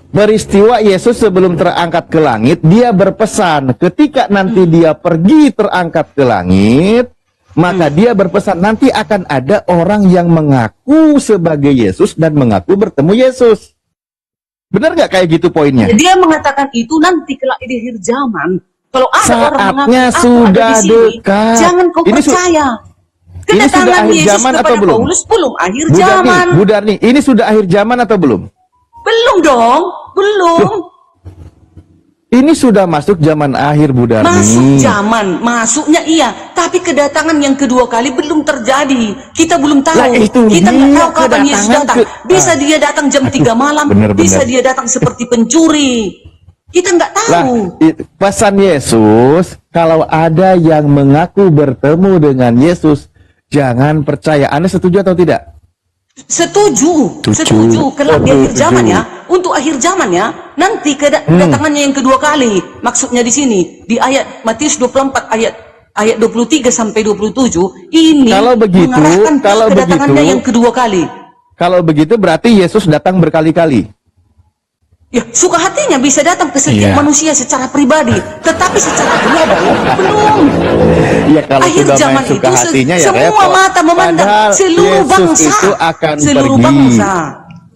E: Peristiwa Yesus sebelum terangkat ke langit, dia berpesan ketika nanti dia pergi terangkat ke langit, maka dia berpesan nanti akan ada orang yang mengaku sebagai Yesus dan mengaku bertemu Yesus. Benar nggak kayak gitu poinnya?
C: Dia mengatakan itu nanti kelak di akhir zaman. Kalau ada orang mengaku
E: Saatnya
C: aku
E: sudah
C: ada di sini,
E: dekat.
C: jangan kau
E: Ini
C: percaya.
E: ini sudah
C: Kedatangan
E: akhir
C: Yesus
E: zaman
C: kepada
E: atau belum?
C: Paulus belum akhir
E: Bu
C: zaman.
E: Darni, Bu Darni, ini sudah akhir zaman atau belum?
C: Belum dong, belum.
E: Ini sudah masuk zaman akhir, Bu Darni.
C: Masuk zaman, masuknya iya. Tapi kedatangan yang kedua kali belum terjadi. Kita belum tahu.
E: Lah, itu
C: Kita nggak
E: dia
C: tahu kapan Yesus
E: kedatangan
C: datang. Bisa dia datang jam 3 malam,
E: bener-bener.
C: bisa dia datang seperti pencuri. Kita nggak tahu.
E: Lah, pesan Yesus, kalau ada yang mengaku bertemu dengan Yesus, jangan percaya. Anda setuju atau tidak?
C: Setuju,
D: Setuju.
C: setuju. Kelak di akhir
E: Setuju.
C: zaman ya, untuk akhir zaman ya. Nanti kedatangannya yang kedua kali. Maksudnya di sini di ayat Matius 24 ayat 23 sampai 27 ini
E: Kalau begitu,
C: mengarahkan ke
E: kalau
C: kedatangannya
E: begitu-
C: yang kedua kali.
E: Kalau begitu berarti Yesus datang berkali-kali.
C: Ya, suka hatinya bisa datang ke setiap
D: Iya.
C: manusia secara pribadi, tetapi secara global belum.
E: Ya kalau
C: Akhir
E: sudah
C: zaman
E: main suka
C: itu
E: hatinya ya
C: semua
E: repot.
C: mata memandang
E: Padahal
C: seluruh
E: Yesus
C: bangsa,
E: itu akan
C: seluruh
E: pergi.
C: bangsa.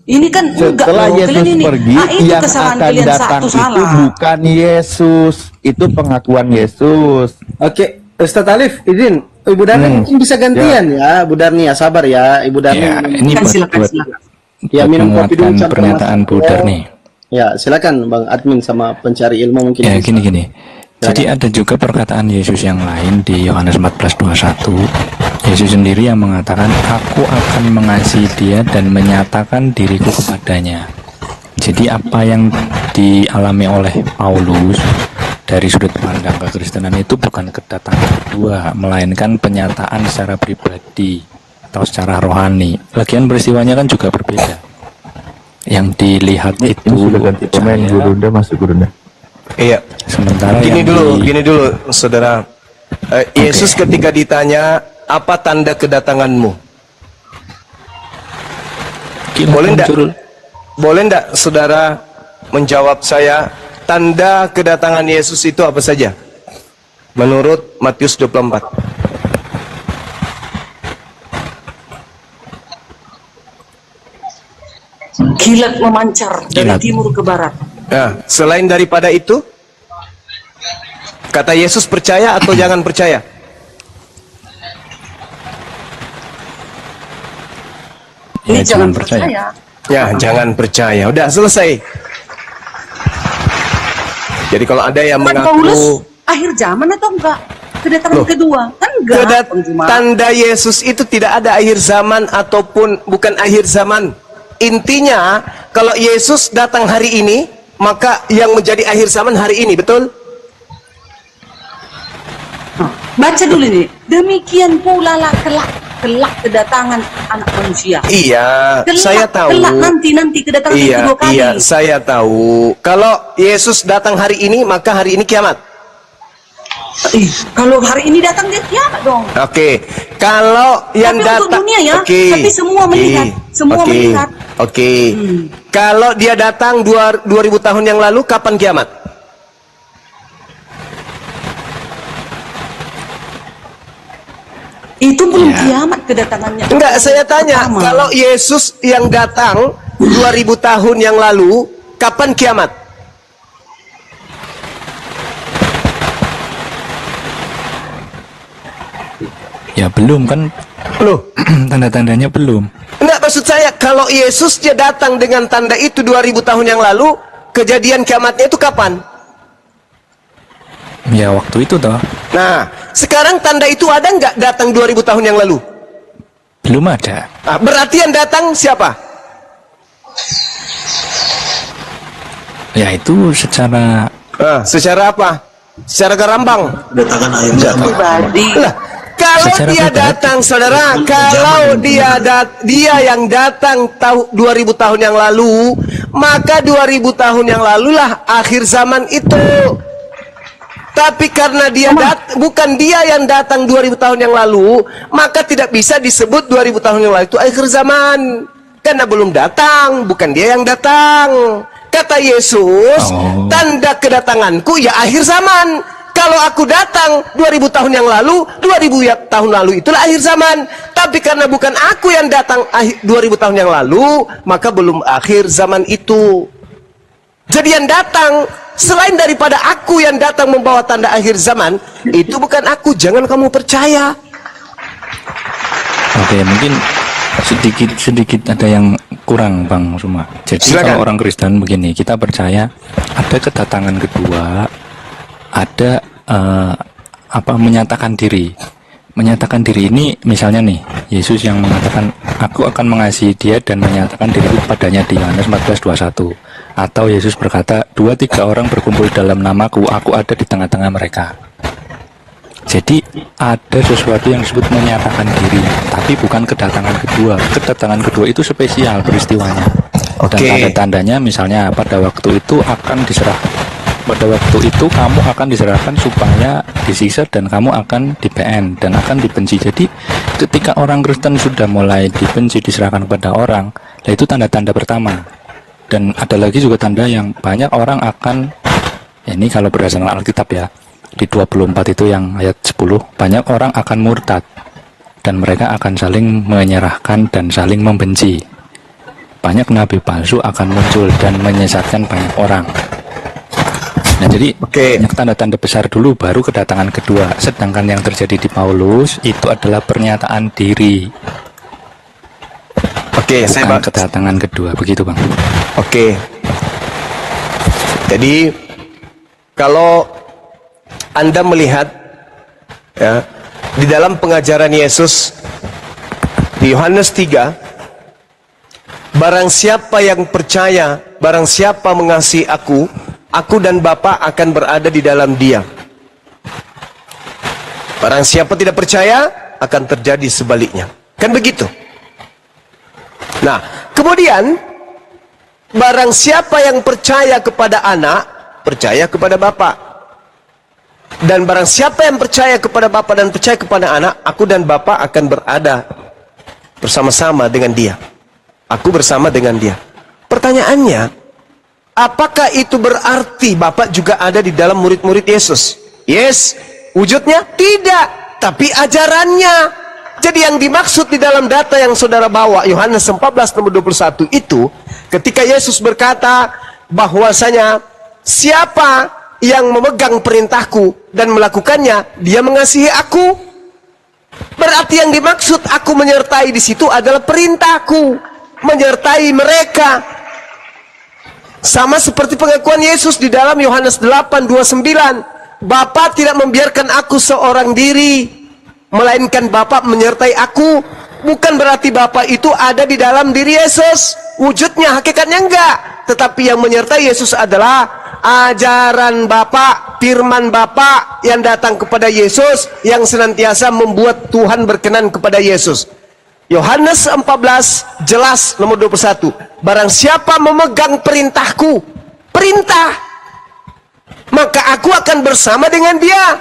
C: Ini kan enggak
E: Setelah
C: loh,
E: Yesus
C: kalian ini.
E: pergi,
C: itu
E: yang
C: kesalahan
E: akan
C: kalian
E: datang
C: satu
E: itu
C: salah.
E: bukan Yesus. Itu pengakuan Yesus.
G: Oke, Ustaz Alif, izin, Ibu Darni mungkin bisa gantian ya, Bu Darni ya, sabar ya, Ibu Darni.
D: Ya, ini buat,
C: Silakan,
D: buat,
C: silakan.
G: Ya,
D: buat
G: minum kopi dulu
D: menguatkan
G: sampai
D: pernyataan
G: masuk.
D: Bu Darni.
G: Ya, silakan Bang Admin sama pencari ilmu mungkin.
D: Ya,
G: bisa.
D: gini. Jadi ada juga perkataan Yesus yang lain di Yohanes 14:21. Yesus sendiri yang mengatakan, aku akan mengasihi dia dan menyatakan diriku kepadanya. Jadi apa yang dialami oleh Paulus dari sudut pandang kekristenan itu bukan kedatangan kedua, melainkan penyataan secara pribadi atau secara rohani. Lagian peristiwanya kan juga berbeda. Yang dilihat itu saya,
E: Gurunda masuk Gurunda.
H: Iya.
D: sementara
H: Gini
D: yang
H: dulu, saudara. Yesus ketika ditanya, apa tanda kedatanganmu?
D: kilat
H: Boleh enggak?
D: muncul.
H: Boleh enggak saudara menjawab saya, tanda kedatangan Yesus itu apa saja? Menurut Matius 24.
C: Kilat memancar dari
D: Kilat.
C: timur ke barat.
H: Nah, selain daripada itu, kata Yesus percaya atau jangan percaya?
C: Ini
D: Ya,
C: jangan
D: jangan percaya.
C: percaya.
H: Ya, jangan percaya. Udah selesai. Jadi kalau ada yang
C: Kan Paulus
H: mengaku
C: akhir zaman atau enggak? Kedatangan
H: Loh.
C: kedua kan enggak? Bang Juma?
H: tanda Yesus itu tidak ada akhir zaman ataupun bukan akhir zaman. Intinya, kalau Yesus datang hari ini, maka yang menjadi akhir zaman hari ini, betul?
C: Baca dulu nih. Demikian pula lah kelak kedatangan anak manusia.
H: Iya,
C: Kelak,
H: saya tahu.
C: Kelak nanti kedatangan yang kedua kali.
H: Iya, saya tahu. Kalau Yesus datang hari ini, maka hari ini kiamat.
C: Kalau hari ini datang dia kiamat dong.
H: Oke, kalau yang
C: Tapi untuk
H: datang,
C: dunia ya,
H: oke,
C: tapi semua melihat, semua
H: oke,
C: melihat.
H: Oke, kalau dia datang 2000 tahun yang lalu, kapan kiamat?
C: Itu belum kiamat kedatangannya.
H: Enggak, saya tanya,
C: Pertama.
H: kalau Yesus yang datang 2000 tahun yang lalu, kapan kiamat?
D: Ya belum kan,
H: Loh,
D: tanda-tandanya belum.
H: enggak, maksud saya, kalau Yesus dia datang dengan tanda itu 2000 tahun yang lalu, kejadian kiamatnya itu kapan?
D: Ya waktu itu toh
H: Nah, sekarang tanda itu ada nggak datang 2000 tahun yang lalu?
D: belum ada.
H: Nah, berarti yang datang siapa?
D: Ya itu secara
H: Secara apa? Secara garambang.
F: Kedatangan akhir zaman.
C: pribadi.
H: Lah, kalau
D: Secara
H: dia
D: pribadi.
H: datang, saudara, kalau dia yang datang 2000 tahun yang lalu, maka 2000 tahun yang lalulah akhir zaman itu. Tapi karena dia bukan dia yang datang 2000 tahun yang lalu, maka tidak bisa disebut 2000 tahun yang lalu itu akhir zaman. Karena belum datang, bukan dia yang datang. Kata Yesus, tanda kedatanganku ya akhir zaman. Kalau aku datang 2000 tahun yang lalu, 2000 tahun lalu itulah akhir zaman. Tapi karena bukan aku yang datang 2000 tahun yang lalu, maka belum akhir zaman itu. Jadi yang datang, selain daripada aku yang datang membawa tanda akhir zaman, itu bukan aku, jangan kamu percaya.
D: Oke, mungkin sedikit ada yang kurang Bang Suma. Jadi
H: Silakan.
D: kalau orang Kristen begini, kita percaya ada kedatangan kedua, ada menyatakan diri. Menyatakan diri ini misalnya nih, Yesus yang mengatakan aku akan mengasihi dia dan menyatakan diriku kepadanya di Yohanes 14:21. Atau Yesus berkata, 2-3 orang berkumpul dalam namaku, aku ada di tengah-tengah mereka. Jadi ada sesuatu yang disebut menyatakan diri, tapi bukan kedatangan kedua. Kedatangan kedua itu spesial peristiwanya. Dan tanda-tandanya misalnya pada waktu itu akan diserah. Pada waktu itu kamu akan diserahkan supaya disiksa dan kamu akan di-PN dan akan dibenci. Jadi ketika orang Kristen sudah mulai dibenci, diserahkan kepada orang, nah itu tanda-tanda pertama. Dan ada lagi juga tanda yang banyak orang akan, ya ini kalau berdasarkan Alkitab ya, di 24 itu yang ayat 10, banyak orang akan murtad dan mereka akan saling menyerahkan dan saling membenci. Banyak nabi palsu akan muncul dan menyesatkan banyak orang. Nah jadi banyak tanda-tanda besar dulu baru kedatangan kedua. Sedangkan yang terjadi di Paulus itu adalah pernyataan diri.
H: Saya
D: kedatangan kedua, begitu Bang.
H: Jadi kalau Anda melihat ya, di dalam pengajaran Yesus di Yohanes 3, barang siapa yang percaya, barang siapa mengasihi aku dan Bapa akan berada di dalam dia. Barang siapa tidak percaya, akan terjadi sebaliknya. Kan begitu? Nah, kemudian barang siapa yang percaya kepada anak, percaya kepada Bapa. Dan barang siapa yang percaya kepada Bapa dan percaya kepada anak, aku dan Bapa akan berada bersama-sama dengan dia.
A: Aku bersama dengan dia. Pertanyaannya, apakah itu berarti Bapak juga ada di dalam murid-murid Yesus? Yes. Wujudnya? Tidak. Tapi ajarannya. Jadi yang dimaksud di dalam data yang saudara bawa, Yohanes 14 nomor 21 itu, ketika Yesus berkata bahwasanya siapa yang memegang perintahku dan melakukannya, dia mengasihi aku. Berarti yang dimaksud aku menyertai di situ adalah perintahku, menyertai mereka. Sama seperti pengakuan Yesus di dalam Yohanes 8:29, Bapa tidak membiarkan aku seorang diri, melainkan Bapa menyertai aku. Bukan berarti Bapa itu ada di dalam diri Yesus, wujudnya, hakikatnya enggak. Tetapi yang menyertai Yesus adalah ajaran Bapa, firman Bapa yang datang kepada Yesus, yang senantiasa membuat Tuhan berkenan kepada Yesus. Yohanes 14 jelas nomor 21, barang siapa memegang perintahku, perintah, maka aku akan bersama dengan dia.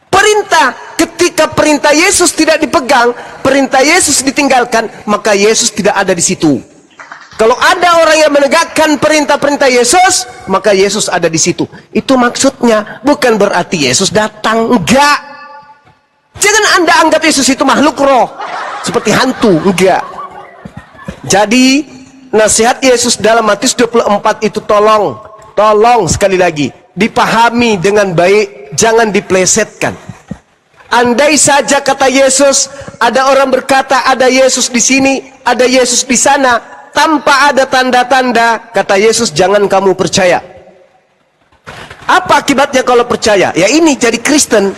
A: Perintah, ketika perintah Yesus tidak dipegang, perintah Yesus ditinggalkan, maka Yesus tidak ada di situ. Kalau ada orang yang menegakkan perintah-perintah Yesus, maka Yesus ada di situ. Itu maksudnya, bukan berarti Yesus datang, enggak. Jangan Anda anggap Yesus itu makhluk roh, seperti hantu, enggak. Jadi, nasihat Yesus dalam Matius 24 itu tolong sekali lagi, dipahami dengan baik, jangan diplesetkan. Andai saja kata Yesus, ada orang berkata ada Yesus di sini, ada Yesus di sana, tanpa ada tanda-tanda, kata Yesus, jangan kamu percaya. Apa akibatnya kalau percaya? Ya ini jadi Kristen.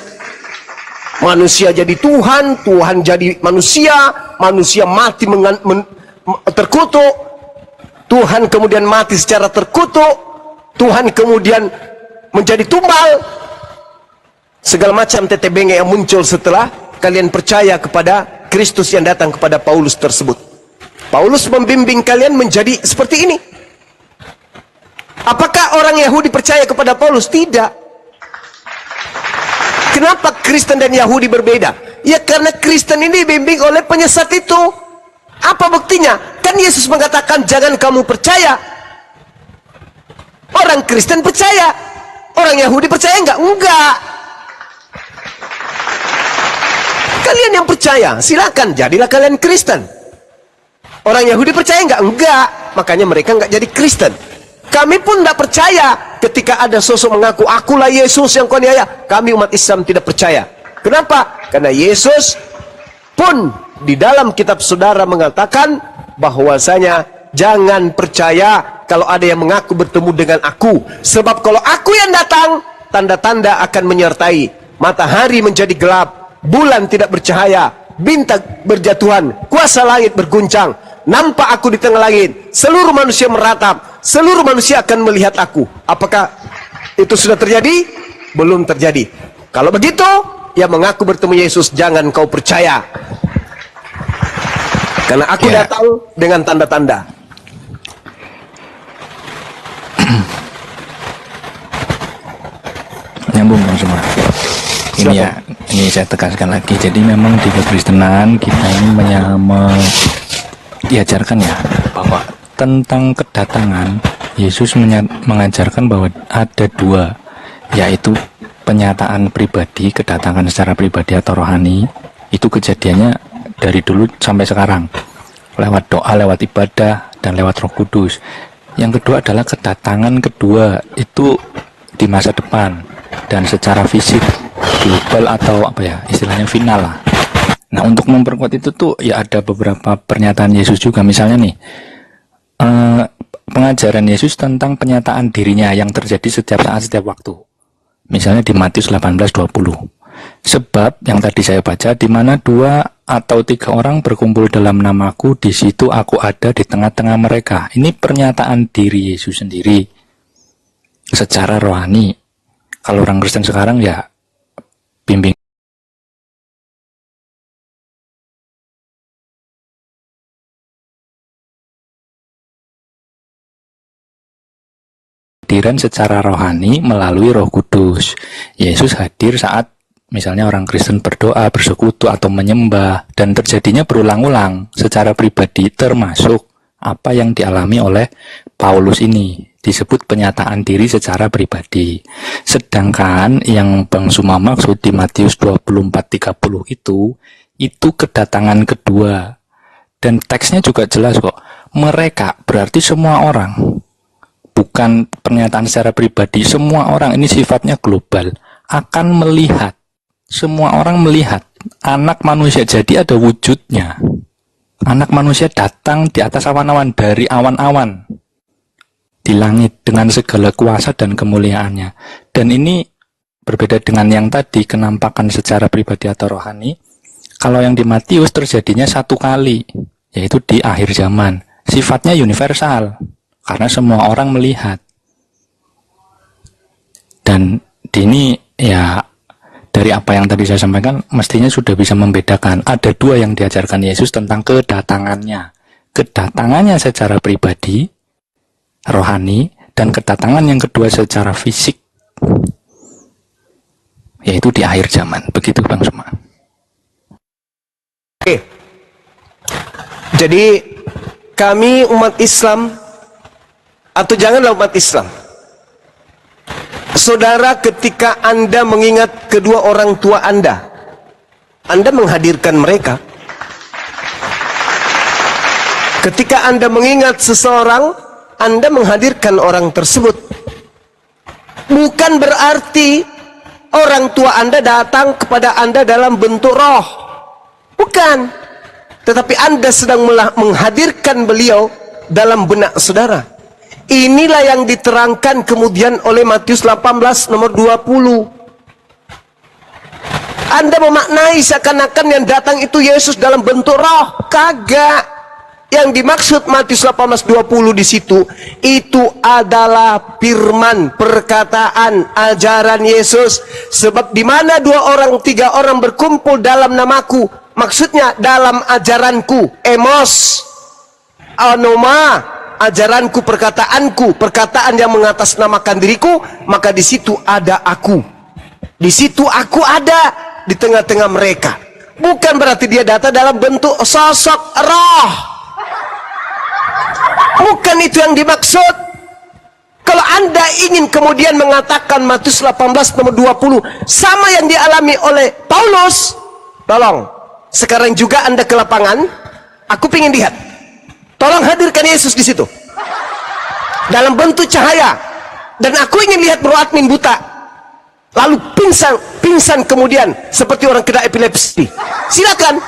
A: Manusia jadi Tuhan, Tuhan jadi manusia, manusia mati terkutuk, Tuhan kemudian mati secara terkutuk, Tuhan kemudian menjadi tumbal. Segala macam tetebenge yang muncul setelah kalian percaya kepada Kristus yang datang kepada Paulus tersebut. Paulus membimbing kalian menjadi seperti ini. Apakah orang Yahudi percaya kepada Paulus? Tidak. Kenapa Kristen dan Yahudi berbeda? Ya karena Kristen ini dibimbing oleh penyesat itu. Apa buktinya? Kan Yesus mengatakan jangan kamu percaya. Orang Kristen percaya. Orang Yahudi percaya enggak? Enggak. Kalian yang percaya, silakan jadilah kalian Kristen. Orang Yahudi percaya enggak? Enggak. Makanya mereka enggak jadi Kristen. Kami pun enggak percaya ketika ada sosok mengaku akulah Yesus yang kau niaya. Kami umat Islam tidak percaya. Kenapa? Karena Yesus pun di dalam kitab saudara mengatakan bahwasanya jangan percaya kalau ada yang mengaku bertemu dengan aku. Sebab kalau aku yang datang, tanda-tanda akan menyertai. Matahari menjadi gelap, bulan tidak bercahaya, bintang berjatuhan, kuasa langit berguncang, nampak aku di tengah langit, seluruh manusia meratap, seluruh manusia akan melihat aku. Apakah itu sudah terjadi? Belum terjadi. Kalau begitu, yang mengaku bertemu Yesus jangan kau percaya, karena aku datang dengan tanda-tanda.
D: Nyambung semua. Ini saya tegaskan lagi. Jadi memang di kekristenan kita ini diajarkan ya bahwa tentang kedatangan Yesus mengajarkan bahwa ada dua, yaitu penyataan pribadi, kedatangan secara pribadi atau rohani. Itu kejadiannya dari dulu sampai sekarang, lewat doa, lewat ibadah, dan lewat Roh Kudus. Yang kedua adalah kedatangan kedua itu di masa depan dan secara fisik, global atau apa ya istilahnya final lah. Nah untuk memperkuat itu tuh ya ada beberapa pernyataan Yesus juga. Misalnya nih pengajaran Yesus tentang penyataan dirinya yang terjadi setiap saat, setiap waktu. Misalnya di Matius 18:20. Sebab yang tadi saya baca, di mana 2 atau 3 orang berkumpul dalam namaku, di situ aku ada di tengah-tengah mereka. Ini pernyataan diri Yesus sendiri secara rohani. Kalau orang Kristen sekarang ya bimbing kehadiran secara rohani melalui Roh Kudus. Yesus hadir saat Misalnya orang Kristen berdoa, bersekutu, atau menyembah, dan terjadinya berulang-ulang secara pribadi, termasuk apa yang dialami oleh Paulus ini, disebut penyataan diri secara pribadi. Sedangkan yang Bang Suma maksud di Matius 24:30 itu kedatangan kedua. Dan teksnya juga jelas kok, mereka berarti semua orang, bukan pernyataan secara pribadi. Semua orang, ini sifatnya global, akan melihat. Semua orang melihat anak manusia, jadi ada wujudnya. Anak manusia datang di atas awan-awan, dari awan-awan di langit dengan segala kuasa dan kemuliaannya. Dan ini berbeda dengan yang tadi, kenampakan secara pribadi atau rohani. Kalau yang di Matius terjadinya satu kali, yaitu di akhir zaman. Sifatnya universal, karena semua orang melihat. Dan ini ya, dari apa yang tadi saya sampaikan, mestinya sudah bisa membedakan. Ada dua yang diajarkan Yesus tentang kedatangannya. Kedatangannya secara pribadi, rohani, dan kedatangan yang kedua secara fisik, yaitu di akhir zaman. Begitu Bang Suma.
H: Oke. Jadi kami umat Islam, atau janganlah umat Islam, saudara, ketika Anda mengingat kedua orang tua Anda menghadirkan mereka. Ketika Anda mengingat seseorang, Anda menghadirkan orang tersebut. Bukan berarti orang tua Anda datang kepada Anda dalam bentuk roh. Bukan. Tetapi Anda sedang menghadirkan beliau dalam benak saudara. Inilah yang diterangkan kemudian oleh Matius 18 nomor 20. Anda memaknai seakan-akan yang datang itu Yesus dalam bentuk roh. Kagak. Yang dimaksud Matius 18:20 di situ, itu adalah firman, perkataan, ajaran Yesus. Sebab di mana 2 orang 3 orang berkumpul dalam namaku, maksudnya dalam ajaranku, emos, anoma, ajaranku, perkataanku, perkataan yang mengatasnamakan diriku, maka di situ ada aku. Di situ aku ada di tengah-tengah mereka. Bukan berarti dia datang dalam bentuk sosok roh. Bukan itu yang dimaksud. Kalau Anda ingin kemudian mengatakan Matius 18 nomor 20 sama yang dialami oleh Paulus, tolong sekarang juga Anda ke lapangan, aku ingin lihat. Tolong hadirkan Yesus di situ dalam bentuk cahaya, dan aku ingin lihat bro admin buta lalu pingsan kemudian seperti orang kena epilepsi. Silakan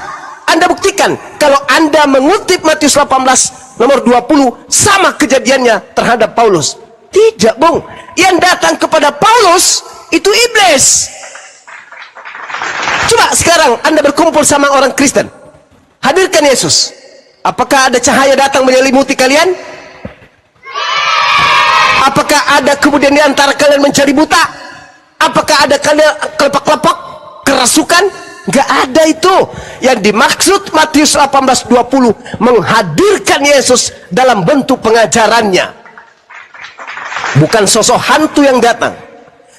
H: Anda buktikan kalau Anda mengutip Matius 18 nomor 20 sama kejadiannya terhadap Paulus. Tidak, Bung. Yang datang kepada Paulus itu iblis. Coba sekarang Anda berkumpul sama orang Kristen, hadirkan Yesus. Apakah ada cahaya datang menyelimuti kalian? Apakah ada kemudian di antara kalian mencari buta? Apakah ada kalian kelopak-kelopak, kerasukan? Nggak ada itu. Yang dimaksud Matius 18:20 menghadirkan Yesus dalam bentuk pengajarannya, bukan sosok hantu yang datang.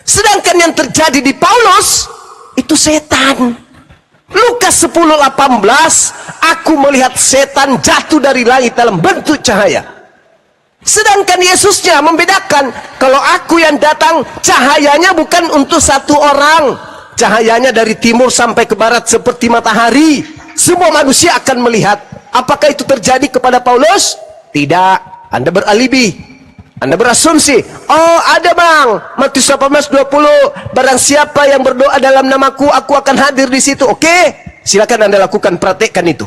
H: Sedangkan yang terjadi di Paulus itu setan. Lukas 10:18, aku melihat setan jatuh dari langit dalam bentuk cahaya. Sedangkan Yesusnya membedakan, kalau aku yang datang cahayanya bukan untuk satu orang. Cahayanya dari timur sampai ke barat seperti matahari. Semua manusia akan melihat. Apakah itu terjadi kepada Paulus? Tidak. Anda beralibi, Anda berasumsi. Oh ada bang, Matius 18:20, barang siapa yang berdoa dalam namaku, aku akan hadir di situ. Oke, silakan Anda lakukan, praktekkan itu.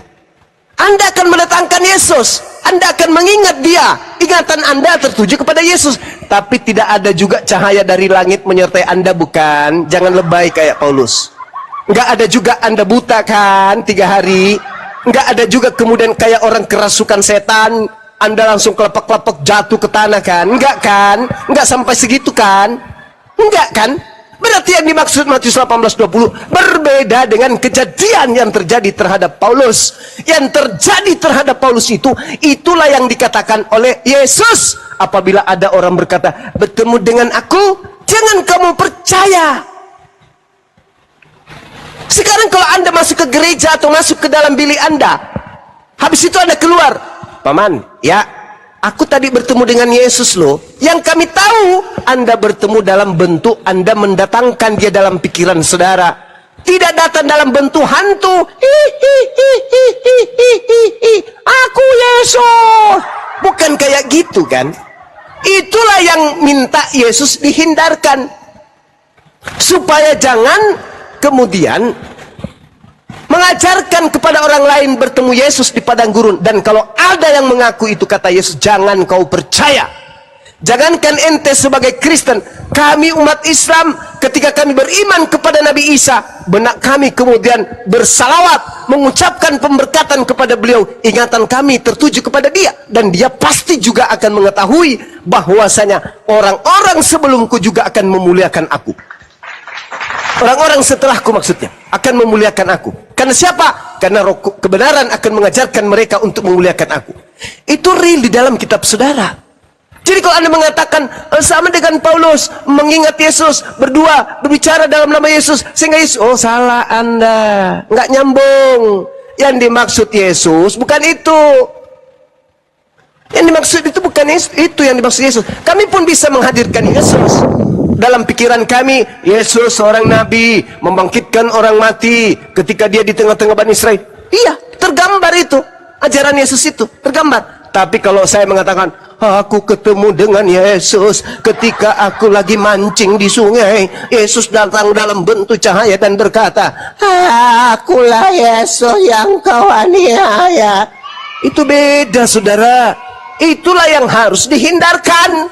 H: Anda akan mendatangkan Yesus. Anda akan mengingat dia. Ingatan Anda tertuju kepada Yesus. Tapi tidak ada juga cahaya dari langit menyertai Anda, bukan? Jangan lebay kayak Paulus. Nggak ada juga Anda buta kan 3 hari. Nggak ada juga kemudian kayak orang kerasukan setan, Anda langsung kelepek-kelepek jatuh ke tanah kan? Enggak kan? Enggak sampai segitu kan? Enggak kan? Berarti yang dimaksud Matius 18:20 berbeda dengan kejadian yang terjadi terhadap Paulus. Yang terjadi terhadap Paulus itu, itulah yang dikatakan oleh Yesus. Apabila ada orang berkata, bertemu dengan aku, jangan kamu percaya. Sekarang kalau Anda masuk ke gereja atau masuk ke dalam bilik Anda, habis itu Anda keluar, Paman, ya, aku tadi bertemu dengan Yesus loh. Yang kami tahu, Anda bertemu dalam bentuk Anda mendatangkan dia dalam pikiran saudara. Tidak datang dalam bentuk hantu. Aku Yesus. Bukan kayak gitu kan? Itulah yang minta Yesus dihindarkan. Supaya jangan kemudian mengajarkan kepada orang lain bertemu Yesus di padang gurun. Dan kalau ada yang mengaku itu, kata Yesus, jangan kau percaya. Jangankan ente sebagai Kristen, kami umat Islam ketika kami beriman kepada Nabi Isa, benak kami kemudian bersalawat, mengucapkan pemberkatan kepada beliau, ingatan kami tertuju kepada dia, dan dia pasti juga akan mengetahui bahwasanya orang-orang sebelumku juga akan memuliakan aku. Orang-orang setelahku maksudnya akan memuliakan aku. Karena siapa? Karena roh kebenaran akan mengajarkan mereka untuk memuliakan aku. Itu real di dalam kitab saudara. Jadi kalau Anda mengatakan sama dengan Paulus mengingat Yesus, berdua berbicara dalam nama Yesus sehingga Yesus, oh salah Anda, nggak nyambung. Yang dimaksud Yesus bukan itu. Yang dimaksud itu bukan itu yang dimaksud Yesus. Kami pun bisa menghadirkan Yesus dalam pikiran kami. Yesus seorang nabi, membangkitkan orang mati ketika dia di tengah-tengah Bani Israel. Iya, tergambar itu. Ajaran Yesus itu tergambar. Tapi kalau saya mengatakan, aku ketemu dengan Yesus ketika aku lagi mancing di sungai, Yesus datang dalam bentuk cahaya dan berkata, akulah Yesus yang kau aniaya. Itu beda, saudara. Itulah yang harus dihindarkan.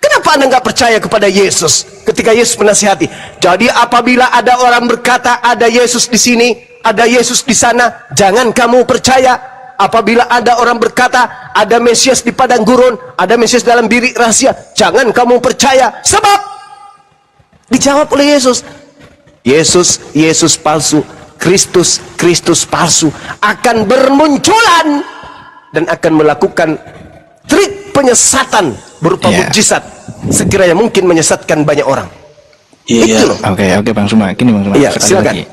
H: Kenapa Anda nggak percaya kepada Yesus ketika Yesus menasihati? Jadi apabila ada orang berkata ada Yesus di sini, ada Yesus di sana, jangan kamu percaya. Apabila ada orang berkata ada Mesias di padang gurun, ada Mesias dalam bilik rahasia, jangan kamu percaya. Sebab dijawab oleh Yesus, Yesus palsu, Kristus palsu akan bermunculan dan akan melakukan trik penyesatan berupa mukjizat sekiranya mungkin menyesatkan banyak orang. Itu loh.
D: Oke Bang Suma, gini Bang Suma,
H: silakan.
D: lagi.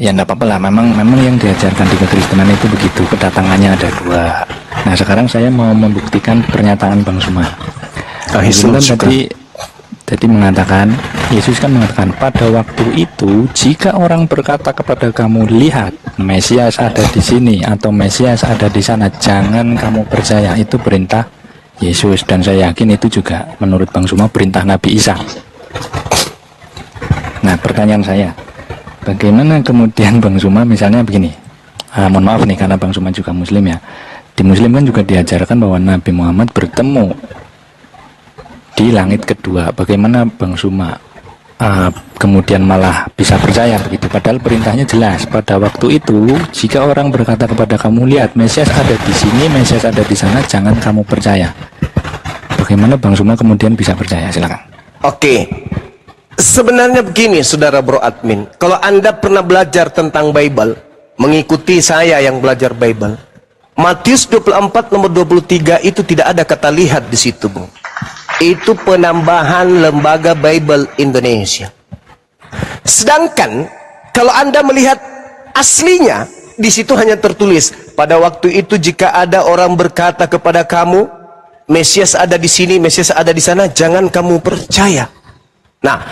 D: Ya enggak apa-apa lah, memang yang diajarkan di kekristenan itu begitu, kedatangannya ada dua. Nah sekarang saya mau membuktikan pernyataan Bang Suma. Yesus kan tadi mengatakan, Yesus kan mengatakan pada waktu itu jika orang berkata kepada kamu, lihat Mesias ada di sini atau Mesias ada di sana, jangan kamu percaya. Itu perintah Yesus, dan saya yakin itu juga menurut Bang Suma perintah Nabi Isa. Nah pertanyaan saya, bagaimana kemudian Bang Suma misalnya begini, mohon maaf nih karena Bang Suma juga Muslim ya, di Muslim kan juga diajarkan bahwa Nabi Muhammad bertemu di langit kedua. Bagaimana Bang Suma kemudian malah bisa percaya begitu, padahal perintahnya jelas pada waktu itu jika orang berkata kepada kamu, lihat Mesias ada di sini, Mesias ada di sana, jangan kamu percaya. Bagaimana Bang Suma kemudian bisa percaya? Silakan.
H: Oke. Sebenarnya begini, saudara bro admin, kalau Anda pernah belajar tentang Bible, mengikuti saya yang belajar Bible, Matius 24 nomor 23 itu tidak ada kata lihat di situ, Bung. Itu penambahan Lembaga Bible Indonesia. Sedangkan kalau Anda melihat aslinya, di situ hanya tertulis pada waktu itu jika ada orang berkata kepada kamu, Mesias ada di sini, Mesias ada di sana, jangan kamu percaya. Nah,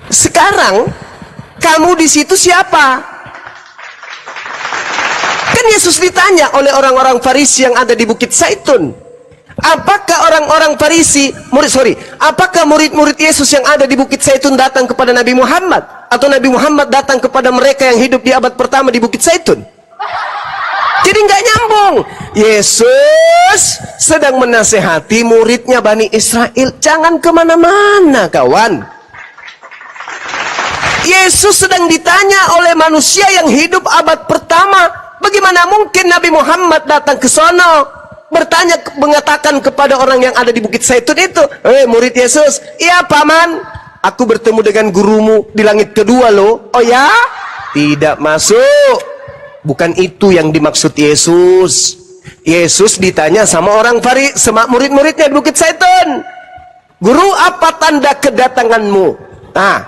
H: sekarang kamu di situ siapa? Kan Yesus ditanya oleh orang-orang Farisi yang ada di Bukit Zaitun. Apakah orang-orang Farisi, apakah murid-murid Yesus yang ada di Bukit Zaitun datang kepada Nabi Muhammad? Atau Nabi Muhammad datang kepada mereka yang hidup di abad pertama di Bukit Zaitun? Jadi nggak nyambung. Yesus sedang menasehati muridnya Bani Israel, jangan kemana-mana kawan. Yesus sedang ditanya oleh manusia yang hidup abad pertama. Bagaimana mungkin Nabi Muhammad datang ke sono, bertanya, mengatakan kepada orang yang ada di Bukit Zaitun itu, murid Yesus, iya paman, aku bertemu dengan gurumu di langit kedua loh. Oh ya? Tidak masuk. Bukan itu yang dimaksud Yesus. Yesus ditanya sama orang Farisi, sama murid-muridnya di Bukit Zaitun, guru, apa tanda kedatanganmu? Nah,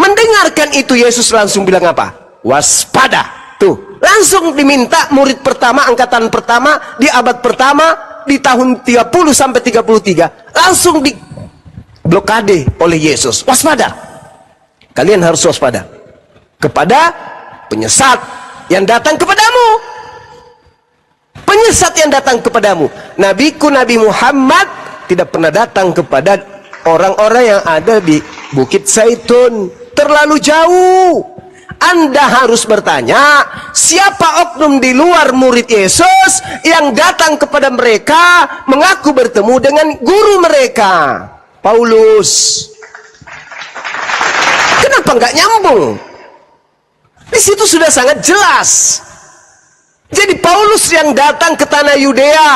H: mendengarkan itu Yesus langsung bilang apa?
A: waspada. Tuh, langsung diminta murid pertama, angkatan pertama di abad pertama di tahun 30 sampai 33 langsung diblokade oleh Yesus. Waspada. Kalian harus waspada kepada penyesat yang datang kepadamu. Penyesat yang datang kepadamu. Nabiku Nabi Muhammad tidak pernah datang kepada orang-orang yang ada di Bukit Zaitun, terlalu jauh. Anda harus bertanya, siapa oknum di luar murid Yesus yang datang kepada mereka mengaku bertemu dengan guru mereka? Paulus. Kenapa nggak nyambung? Di situ sudah sangat jelas. Jadi Paulus yang datang ke tanah Yudea,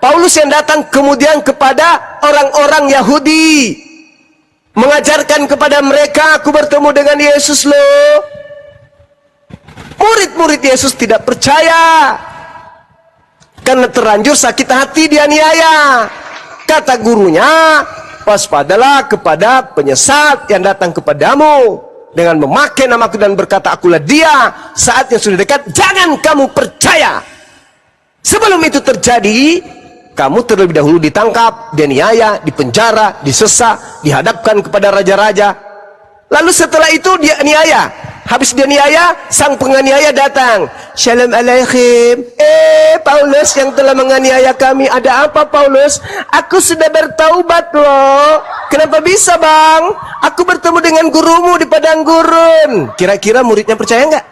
A: Paulus yang datang kemudian kepada orang-orang Yahudi, mengajarkan kepada mereka, aku bertemu dengan Yesus loh. Murid-murid Yesus tidak percaya karena terlanjur sakit hati, dianiaya. Kata gurunya, waspadalah kepada penyesat yang datang kepadamu dengan memakai namaku dan berkata akulah dia. Saatnya sudah dekat, jangan kamu percaya. Sebelum itu terjadi, kamu terlebih dahulu ditangkap, dianiaya, dipenjara, disesat, dihadapkan kepada raja-raja. Lalu setelah itu dia aniaya. Habis dia niaya, sang penganiaya datang. Shalom alaikum. Paulus yang telah menganiaya kami, ada apa Paulus? Aku sudah bertaubat loh. Kenapa bisa bang? Aku bertemu dengan gurumu di padang gurun. Kira-kira muridnya percaya nggak?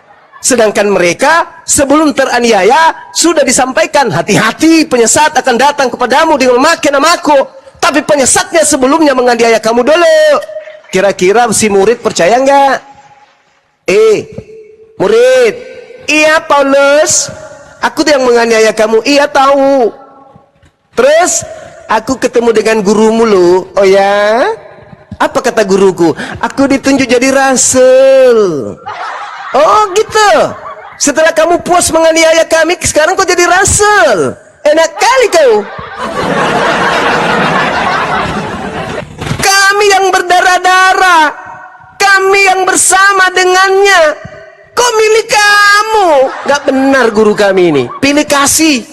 A: Sedangkan mereka sebelum teraniaya sudah disampaikan, hati-hati penyesat akan datang kepadamu dengan memakai namaku. Tapi penyesatnya sebelumnya menganiaya kamu dulu. Kira-kira si murid percaya nggak? Murid, iya Paulus, aku yang menganiaya kamu, iya tahu. Terus aku ketemu dengan gurumu lo. Oh ya? Apa kata guruku? Aku ditunjuk jadi rasul. Oh gitu. Setelah kamu puas menganiaya kami, sekarang kau jadi rasul. Enak kali kau. Kami yang berdarah-darah, kami yang bersama dengannya. Kok milih kamu? Gak benar guru kami ini. Pilih kasih.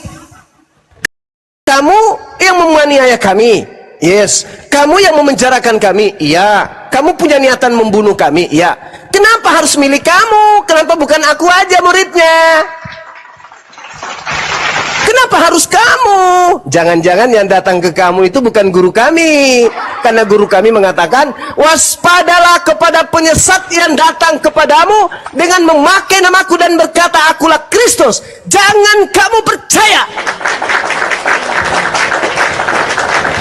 A: Kamu yang menganiaya kami. Yes. Kamu yang memenjarakan kami. Iya. Kamu punya niatan membunuh kami. Iya. Kenapa harus milih kamu? Kenapa bukan aku aja muridnya? Kenapa harus kamu? Jangan-jangan yang datang ke kamu itu bukan guru kami. Karena guru kami mengatakan, waspadalah kepada penyesat yang datang kepadamu dengan memakai namaku dan berkata, akulah Kristus. Jangan kamu percaya.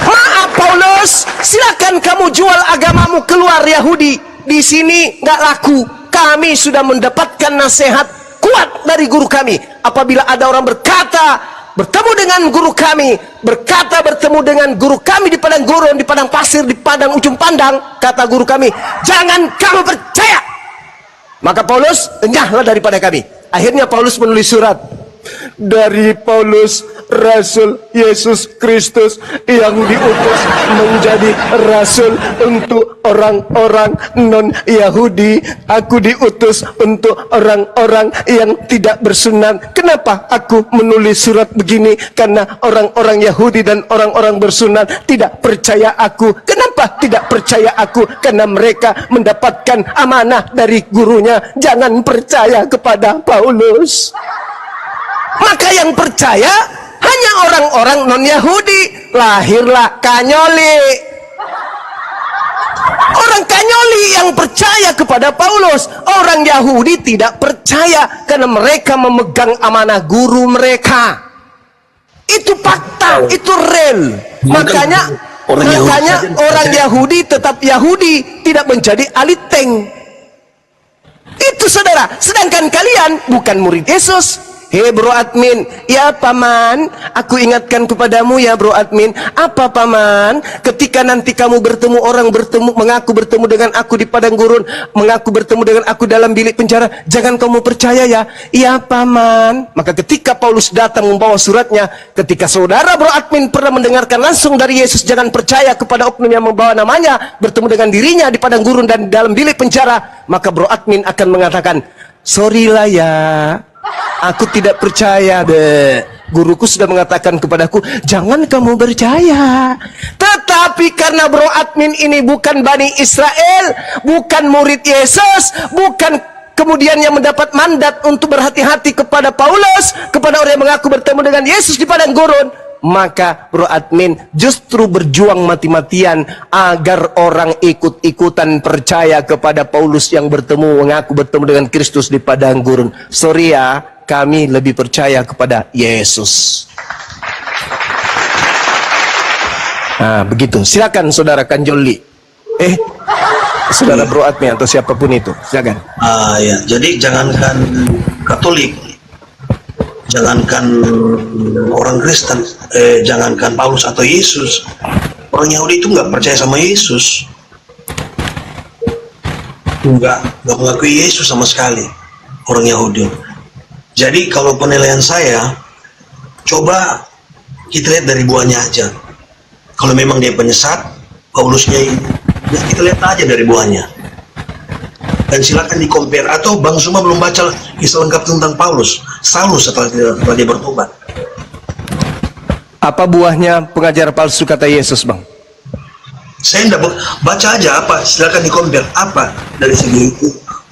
A: Maaf Paulus, silakan kamu jual agamamu keluar Yahudi. Di sini nggak laku. Kami sudah mendapatkan nasihat kuat dari guru kami. Apabila ada orang berkata bertemu dengan guru kami, berkata bertemu dengan guru kami di padang gurun, di padang pasir, di padang ujung pandang, kata guru kami, jangan kamu percaya. Maka Paulus enyahlah daripada kami. Akhirnya Paulus menulis surat. Dari Paulus, Rasul Yesus Kristus yang diutus menjadi Rasul untuk orang-orang non-Yahudi. Aku diutus untuk orang-orang yang tidak bersunat. Kenapa aku menulis surat begini? Karena orang-orang Yahudi dan orang-orang bersunat tidak percaya aku. Kenapa tidak percaya aku? Karena mereka mendapatkan amanah dari gurunya. Jangan percaya kepada Paulus. Maka yang percaya hanya orang-orang non-Yahudi. Lahirlah Kanyoli. Orang Kanyoli yang percaya kepada Paulus. Orang Yahudi tidak percaya karena mereka memegang amanah guru mereka. Itu fakta, itu real. Makanya orang Yahudi tetap Yahudi, tidak menjadi aliteng. Itu saudara. Sedangkan kalian bukan murid Yesus. Hei bro admin, ya paman, aku ingatkan kepadamu ya bro admin. Apa paman? Ketika nanti kamu bertemu orang mengaku bertemu dengan aku di padang gurun, mengaku bertemu dengan aku dalam bilik penjara, jangan kamu percaya ya. Iya paman. Maka ketika Paulus datang membawa suratnya, ketika saudara bro admin pernah mendengarkan langsung dari Yesus, jangan percaya kepada oknum yang membawa namanya bertemu dengan dirinya di padang gurun dan dalam bilik penjara, maka bro admin akan mengatakan, sorry lah ya, aku tidak percaya deh. Guruku sudah mengatakan kepadaku, jangan kamu percaya. Tetapi karena Bro Admin ini bukan Bani Israel, bukan murid Yesus, bukan kemudian yang mendapat mandat untuk berhati-hati kepada Paulus, kepada orang yang mengaku bertemu dengan Yesus di padang gurun, maka Bro Admin justru berjuang mati-matian agar orang ikut-ikutan percaya kepada Paulus yang mengaku bertemu dengan Kristus di padang gurun. Sorry ya, kami lebih percaya kepada Yesus. Nah, begitu. Silakan saudara Kanjoli. Saudara Bro Admin atau siapapun itu, silakan.
F: Ya, jadi jangankan Katolik, jangankan orang Kristen, jangankan Paulus atau Yesus, orang Yahudi itu nggak percaya sama Yesus, nggak mengakui Yesus sama sekali, orang Yahudi. Jadi kalau penilaian saya, coba kita lihat dari buahnya aja. Kalau memang dia penyesat, Paulusnya ini, ya kita lihat aja dari buahnya. Dan silakan di compare, atau Bang Suma belum baca kisah lengkap tentang Paulus, Saulus setelah dia bertobat.
A: Apa buahnya pengajar palsu kata Yesus, Bang?
F: Saya tidak baca aja apa, silakan di compare apa dari segi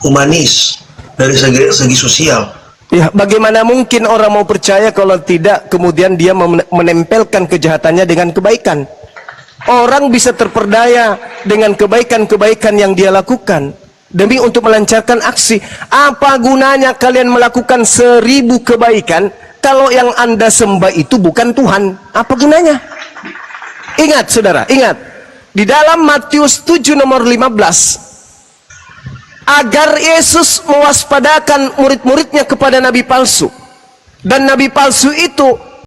F: humanis, dari segi sosial.
A: Ya, bagaimana mungkin orang mau percaya kalau tidak kemudian dia menempelkan kejahatannya dengan kebaikan? Orang bisa terperdaya dengan kebaikan-kebaikan yang dia lakukan demi untuk melancarkan aksi. Apa gunanya kalian melakukan 1000 kebaikan kalau yang Anda sembah itu bukan Tuhan? Apa gunanya? Ingat saudara, ingat. Di dalam Matius 7 nomor 15, agar Yesus mewaspadakan murid-muridnya kepada nabi palsu. Dan nabi palsu itu